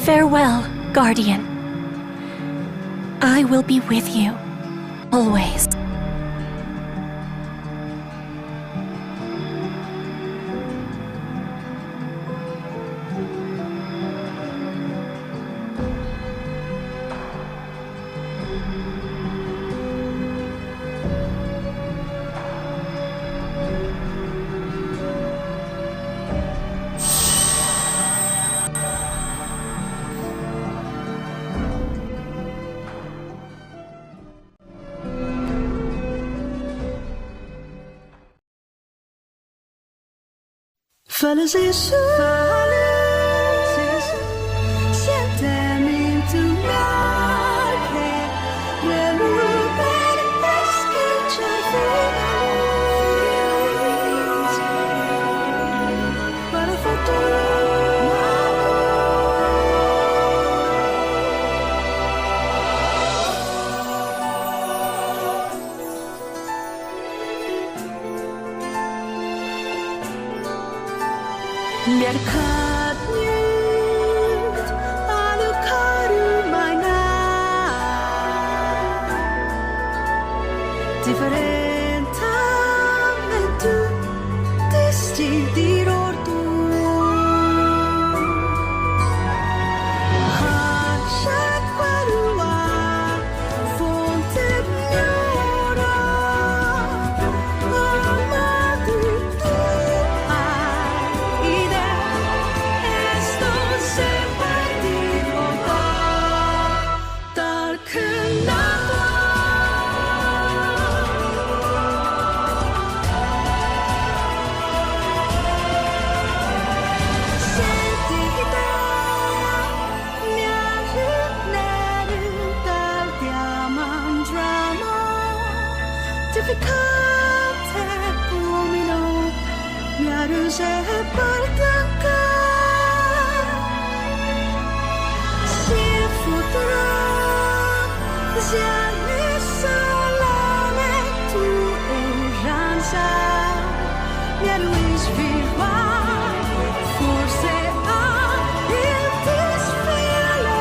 Farewell, Guardian. I will be with you, always. Phantasy siente mi intimidade, me lugar escuchar para o futuro. Merkat nyut anu karumana differentamente distinti ordu hacha quarua fonte nyora amadu tu forse ha il disfile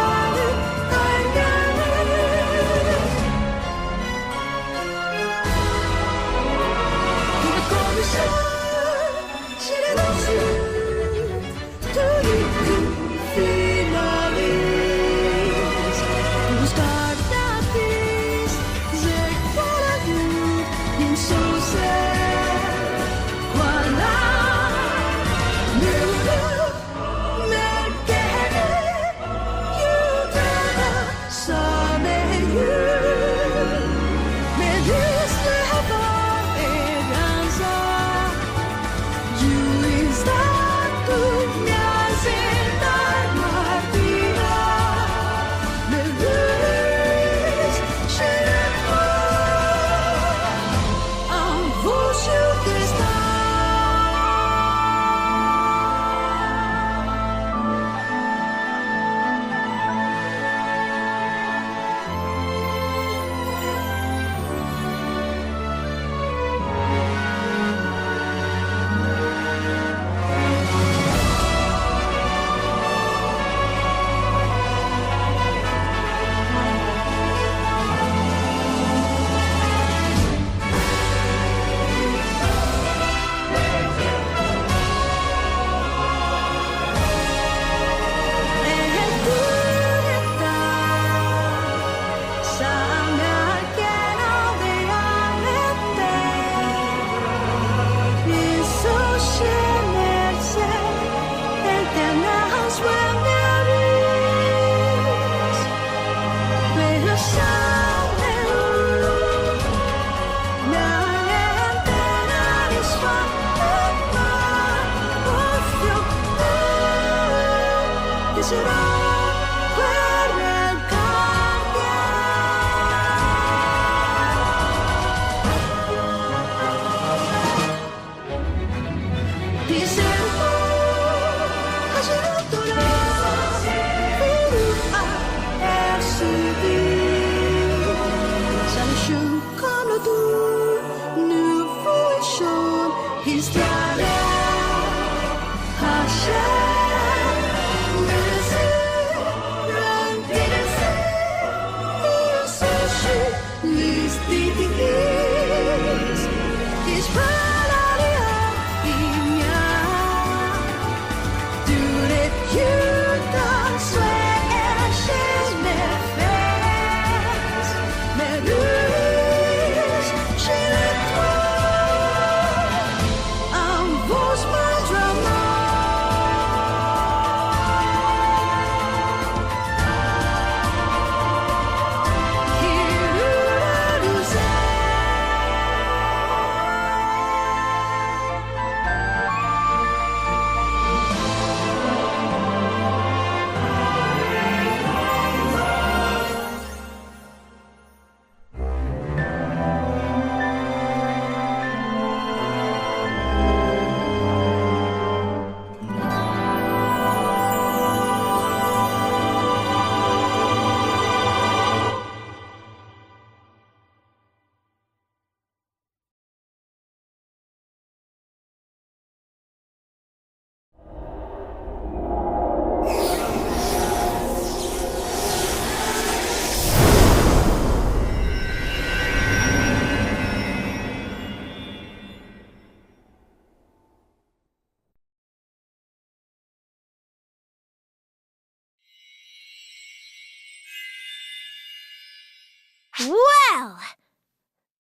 Well,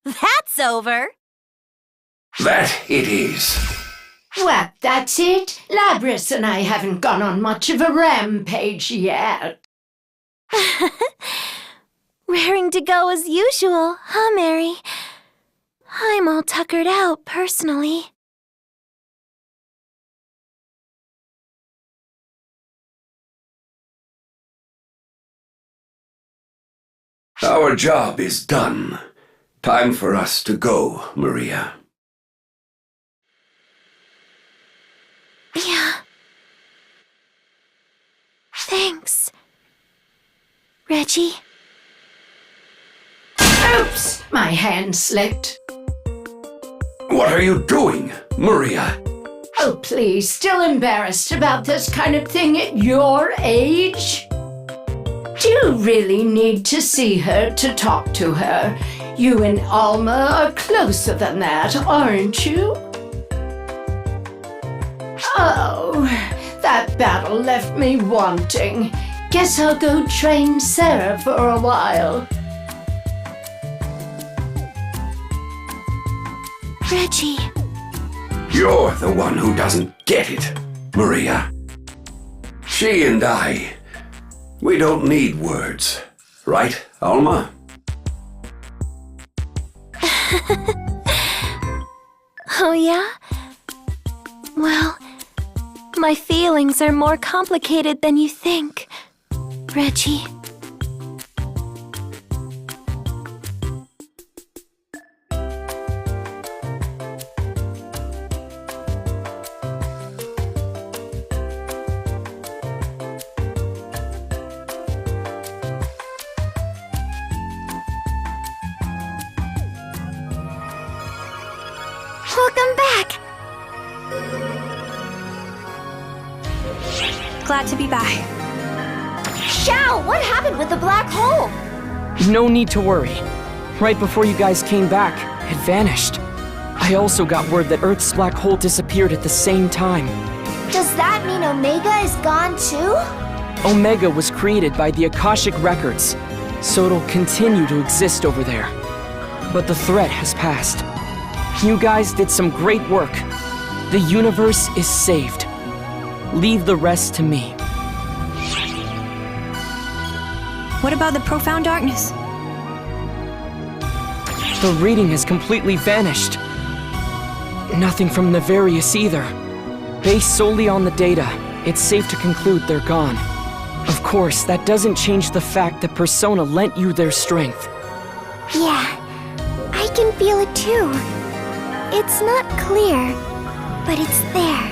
that's over. That it is. Well, that's it. Labrys and I haven't gone on much of a rampage yet. Raring to go as usual, huh, Mary? I'm all tuckered out, personally. Our job is done. Time for us to go, Maria. Yeah. Thanks, Reggie. Oops! My hand slipped. What are you doing, Maria? Oh, please, still embarrassed about this kind of thing at your age? Do you really need to see her to talk to her? You and Alma are closer than that, aren't you? Oh, that battle left me wanting. Guess I'll go train Sarah for a while. Reggie. You're the one who doesn't get it, Maria. She and I, we don't need words, right, Alma? Oh, yeah? Well, my feelings are more complicated than you think, Reggie. Welcome back! Glad to be back. Xiao, what happened with the black hole? No need to worry. Right before you guys came back, it vanished. I also got word that Earth's black hole disappeared at the same time. Does that mean Omega is gone too? Omega was created by the Akashic Records, so it'll continue to exist over there. But the threat has passed. You guys did some great work. The universe is saved. Leave the rest to me. What about the profound darkness? The reading has completely vanished. Nothing from Nefarious either. Based solely on the data, it's safe to conclude they're gone. Of course, that doesn't change the fact that Persona lent you their strength. Yeah, I can feel it too. It's not clear, but it's there.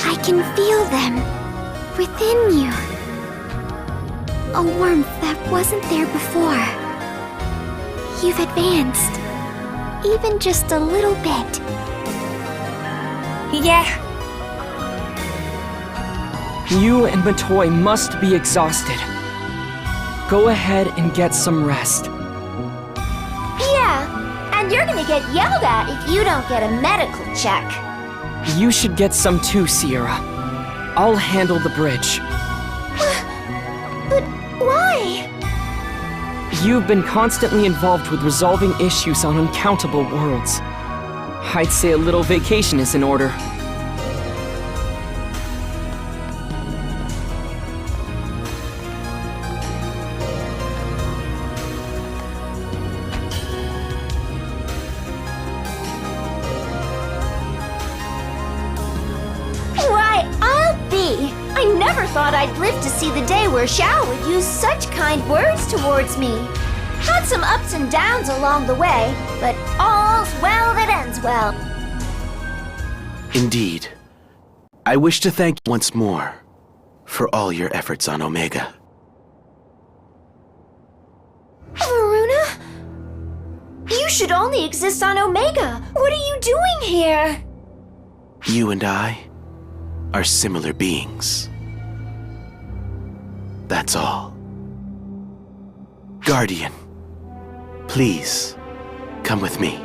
I can feel them within you. A warmth that wasn't there before. You've advanced, even just a little bit. Yeah. You and Matoy must be exhausted. Go ahead and get some rest. Yeah, and you're gonna get yelled at if you don't get a medical check. You should get some too, Sierra. I'll handle the bridge. But why? You've been constantly involved with resolving issues on uncountable worlds. I'd say a little vacation is in order. Thought I'd live to see the day where Xiao would use such kind words towards me. Had some ups and downs along the way, but all's well that ends well. Indeed. I wish to thank you once more for all your efforts on Omega. Varuna? You should only exist on Omega. What are you doing here? You and I are similar beings. That's all. Guardian, please, come with me.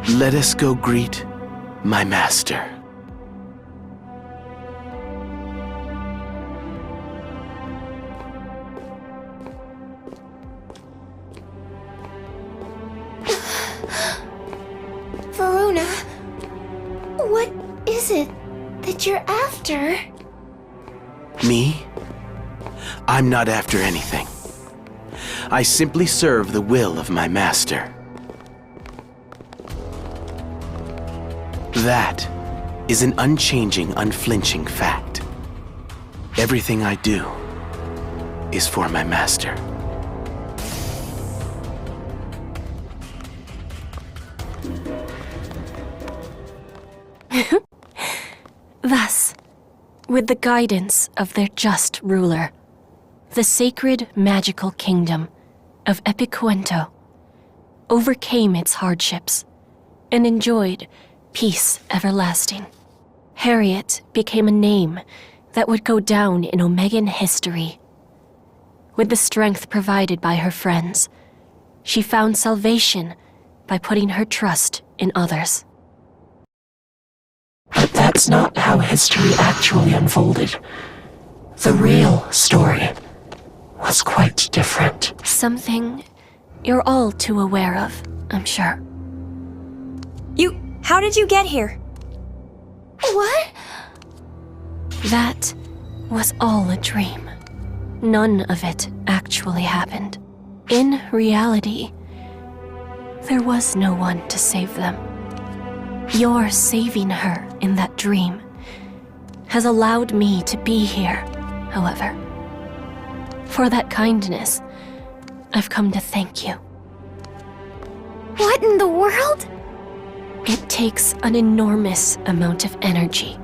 Let us go greet my master. what you're after. Me? I'm not after anything. I simply serve the will of my master. That is an unchanging, unflinching fact. Everything I do is for my master. Thus, with the guidance of their just ruler, the sacred magical kingdom of Epicuento overcame its hardships and enjoyed peace everlasting. Harriet became a name that would go down in Omegan history. With the strength provided by her friends, she found salvation by putting her trust in others. But that's not how history actually unfolded. The real story was quite different. Something you're all too aware of, I'm sure. How did you get here? What? That was all a dream. None of it actually happened. In reality, there was no one to save them. Your saving her in that dream has allowed me to be here, however. For that kindness, I've come to thank you. What in the world? It takes an enormous amount of energy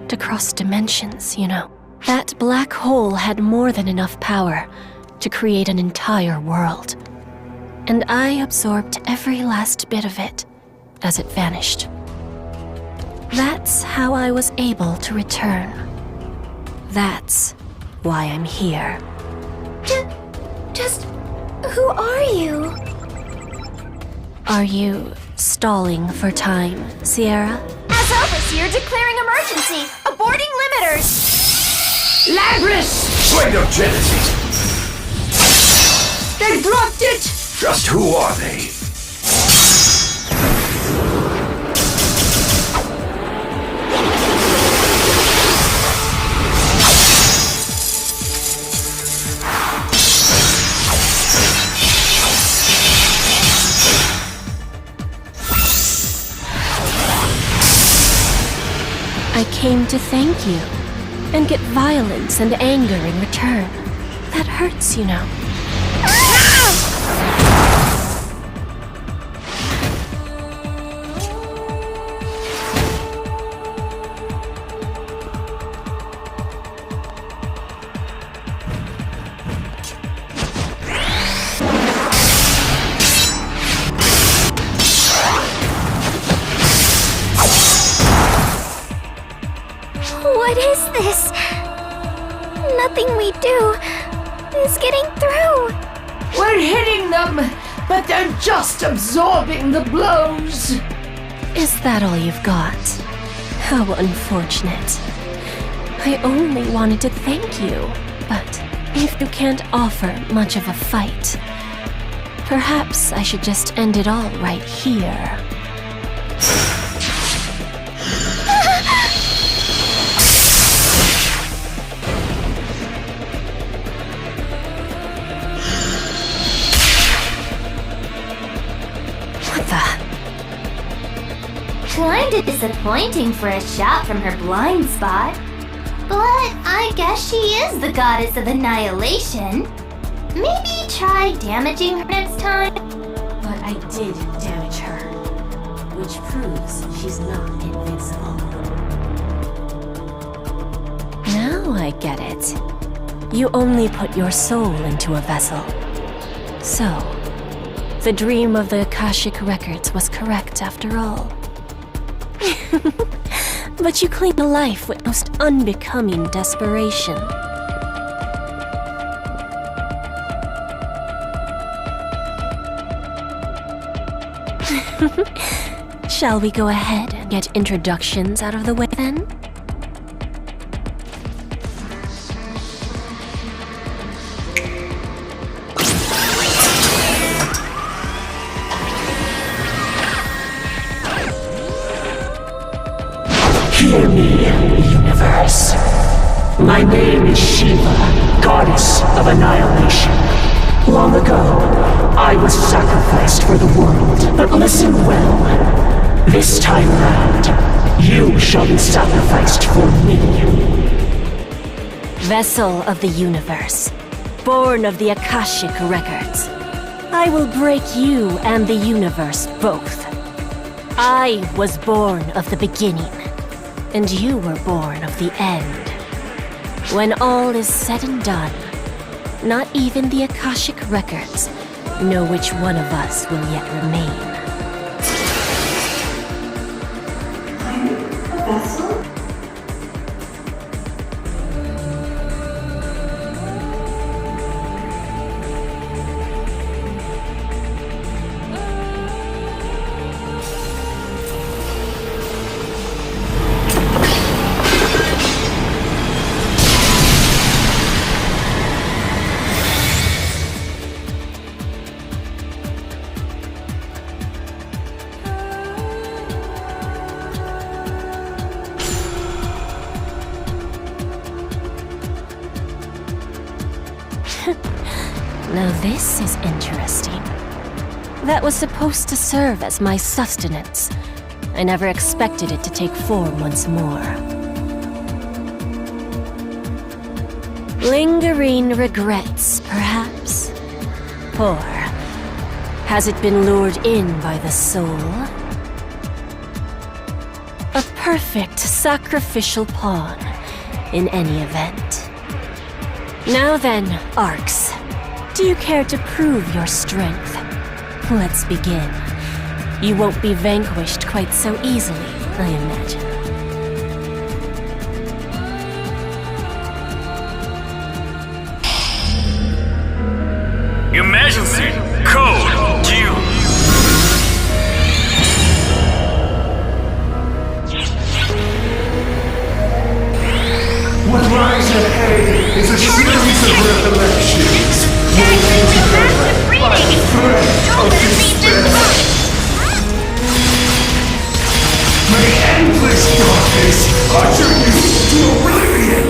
to cross dimensions, you know. That black hole had more than enough power to create an entire world. And I absorbed every last bit of it as it vanished. That's how I was able to return. That's why I'm here. Just who are you? Are you stalling for time, Sierra? As overseer declaring emergency, aborting limiters. Labris! Swing of Genesis! They dropped it! Just who are they? I came to thank you and get violence and anger in return. That hurts, you know. What is this? Nothing we do is getting through. We're hitting them, but they're just absorbing the blows. Is that all you've got? How unfortunate. I only wanted to thank you, but if you can't offer much of a fight, perhaps I should just end it all right here. Kinda disappointing for a shot from her blind spot. But I guess she is the goddess of annihilation. Maybe try damaging her next time? But I did damage her, which proves she's not invincible. Now I get it. You only put your soul into a vessel. So, the dream of the Akashic Records was correct after all. But you cling to life with most unbecoming desperation. Shall we go ahead and get introductions out of the way then? Hear me, My name is Shiva, goddess of annihilation. Long ago, I was sacrificed for the world. But listen well. This time round, you shall be sacrificed for me. Vessel of the universe, born of the Akashic records, I will break you and the universe both. I was born of the beginning, and you were born of the end. When all is said and done, not even the Akashic records know which one of us will yet remain. A vessel? Now this is interesting. That was supposed to serve as my sustenance. I never expected it to take form once more. Lingering regrets, perhaps? Or has it been lured in by the soul? A perfect sacrificial pawn, in any event. Now then, Arcs. Do you care to prove your strength? Let's begin. You won't be vanquished quite so easily, I imagine. Emergency! Code Q! What lies ahead is a series of recollections. By the thread of despair. May endless darkness usher you to oblivion.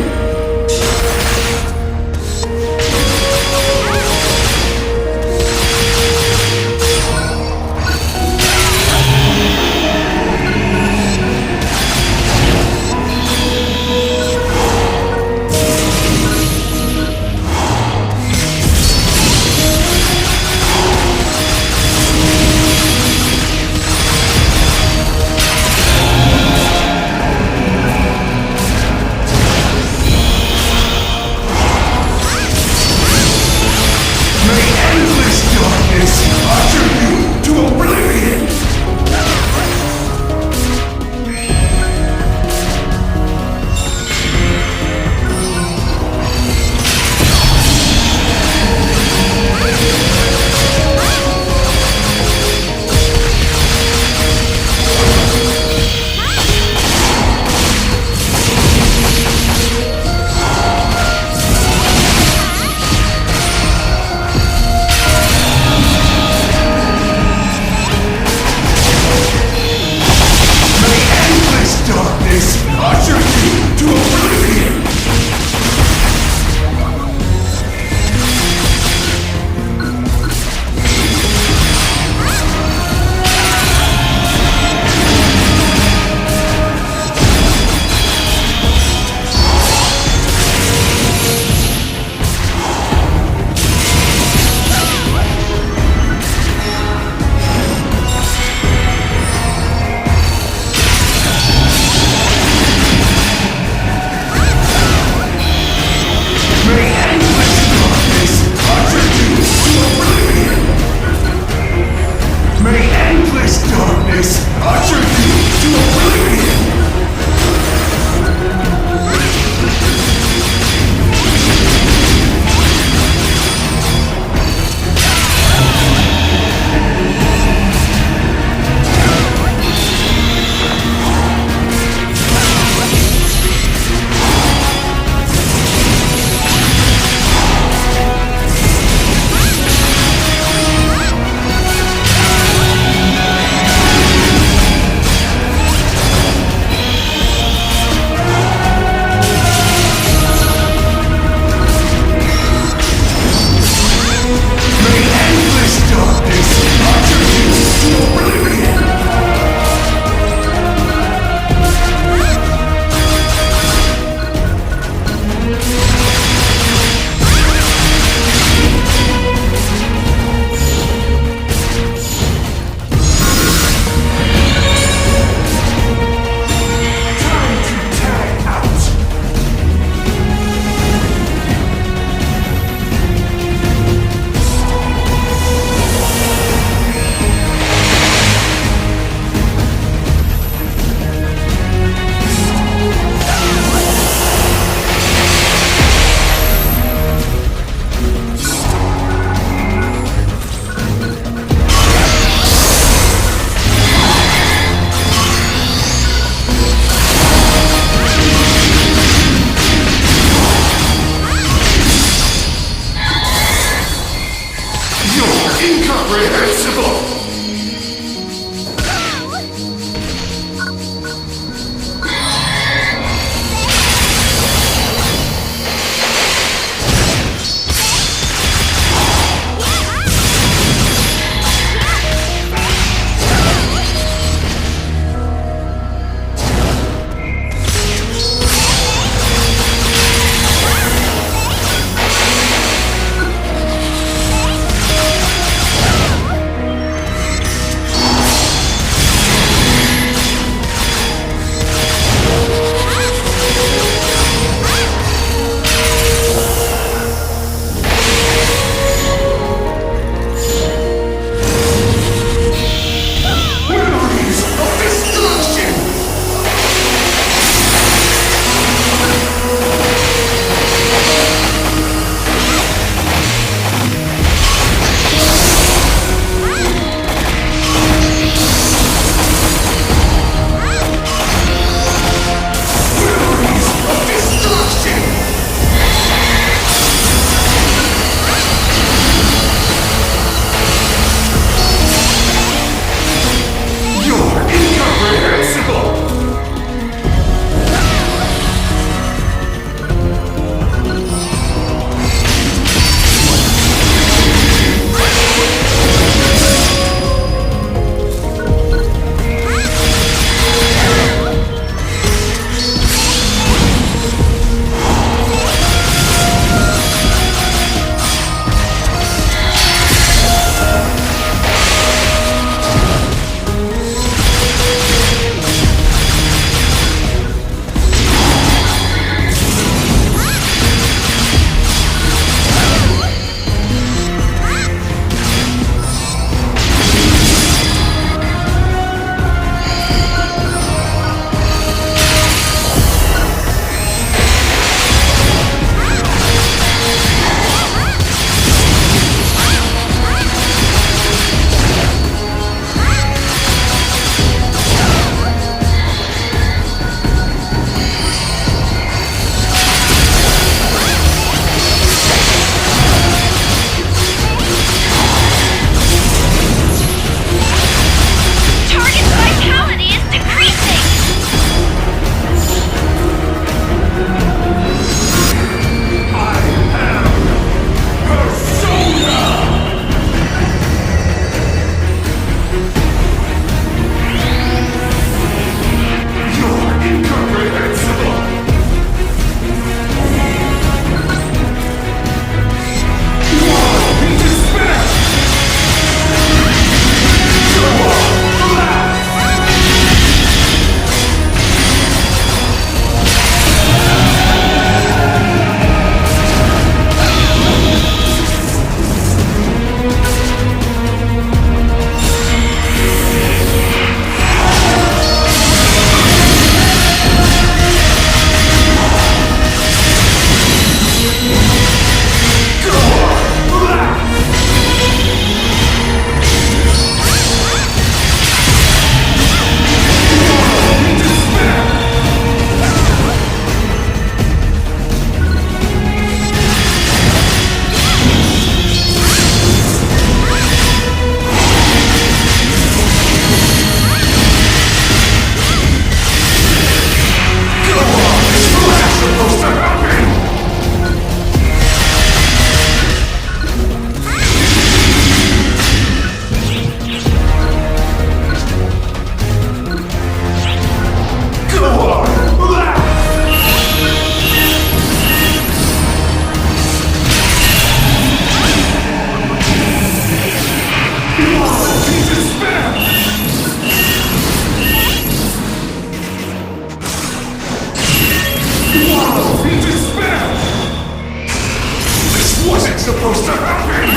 it supposed to happen?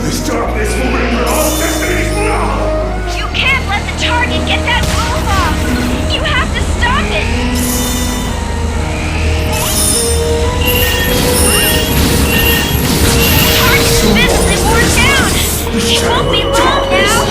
This darkness will render all destinies now! You can't let the target get that move off! You have to stop it! Target's visibly worn down! It won't be long now!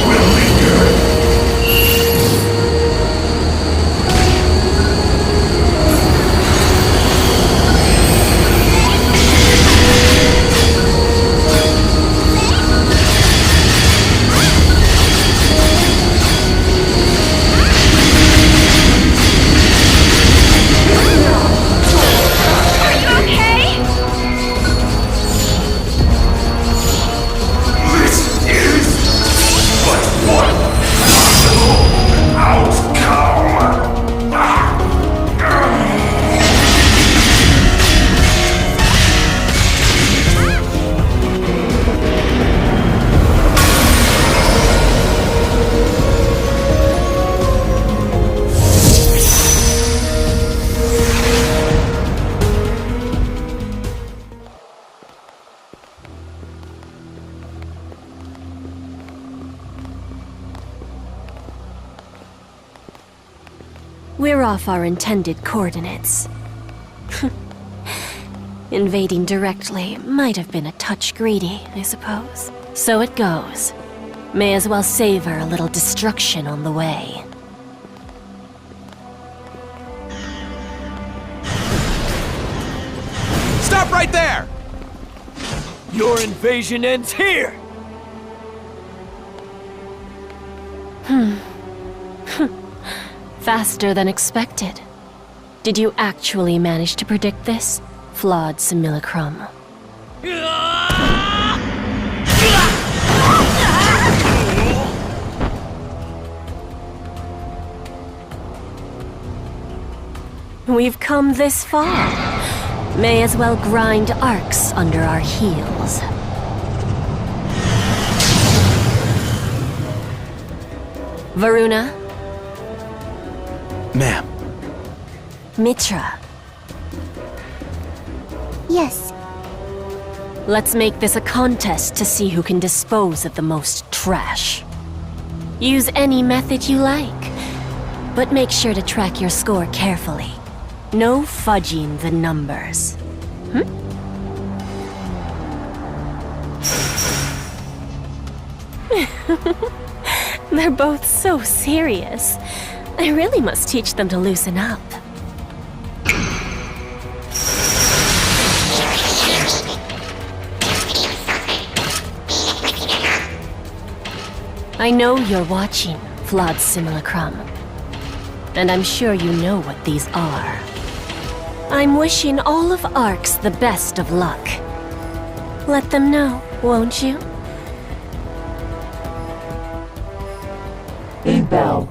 We're off our intended coordinates. Invading directly might have been a touch greedy, I suppose. So it goes. May as well savor a little destruction on the way. Stop right there! Your invasion ends here! Faster than expected. Did you actually manage to predict this? Flawed simulacrum. We've come this far. May as well grind arcs under our heels. Varuna? Ma'am. Mitra. Yes. Let's make this a contest to see who can dispose of the most trash. Use any method you like, but make sure to track your score carefully. No fudging the numbers. They're both so serious. I really must teach them to loosen up. I know you're watching, Flawed Simulacrum. And I'm sure you know what these are. I'm wishing all of Arcs the best of luck. Let them know, won't you? Inbound.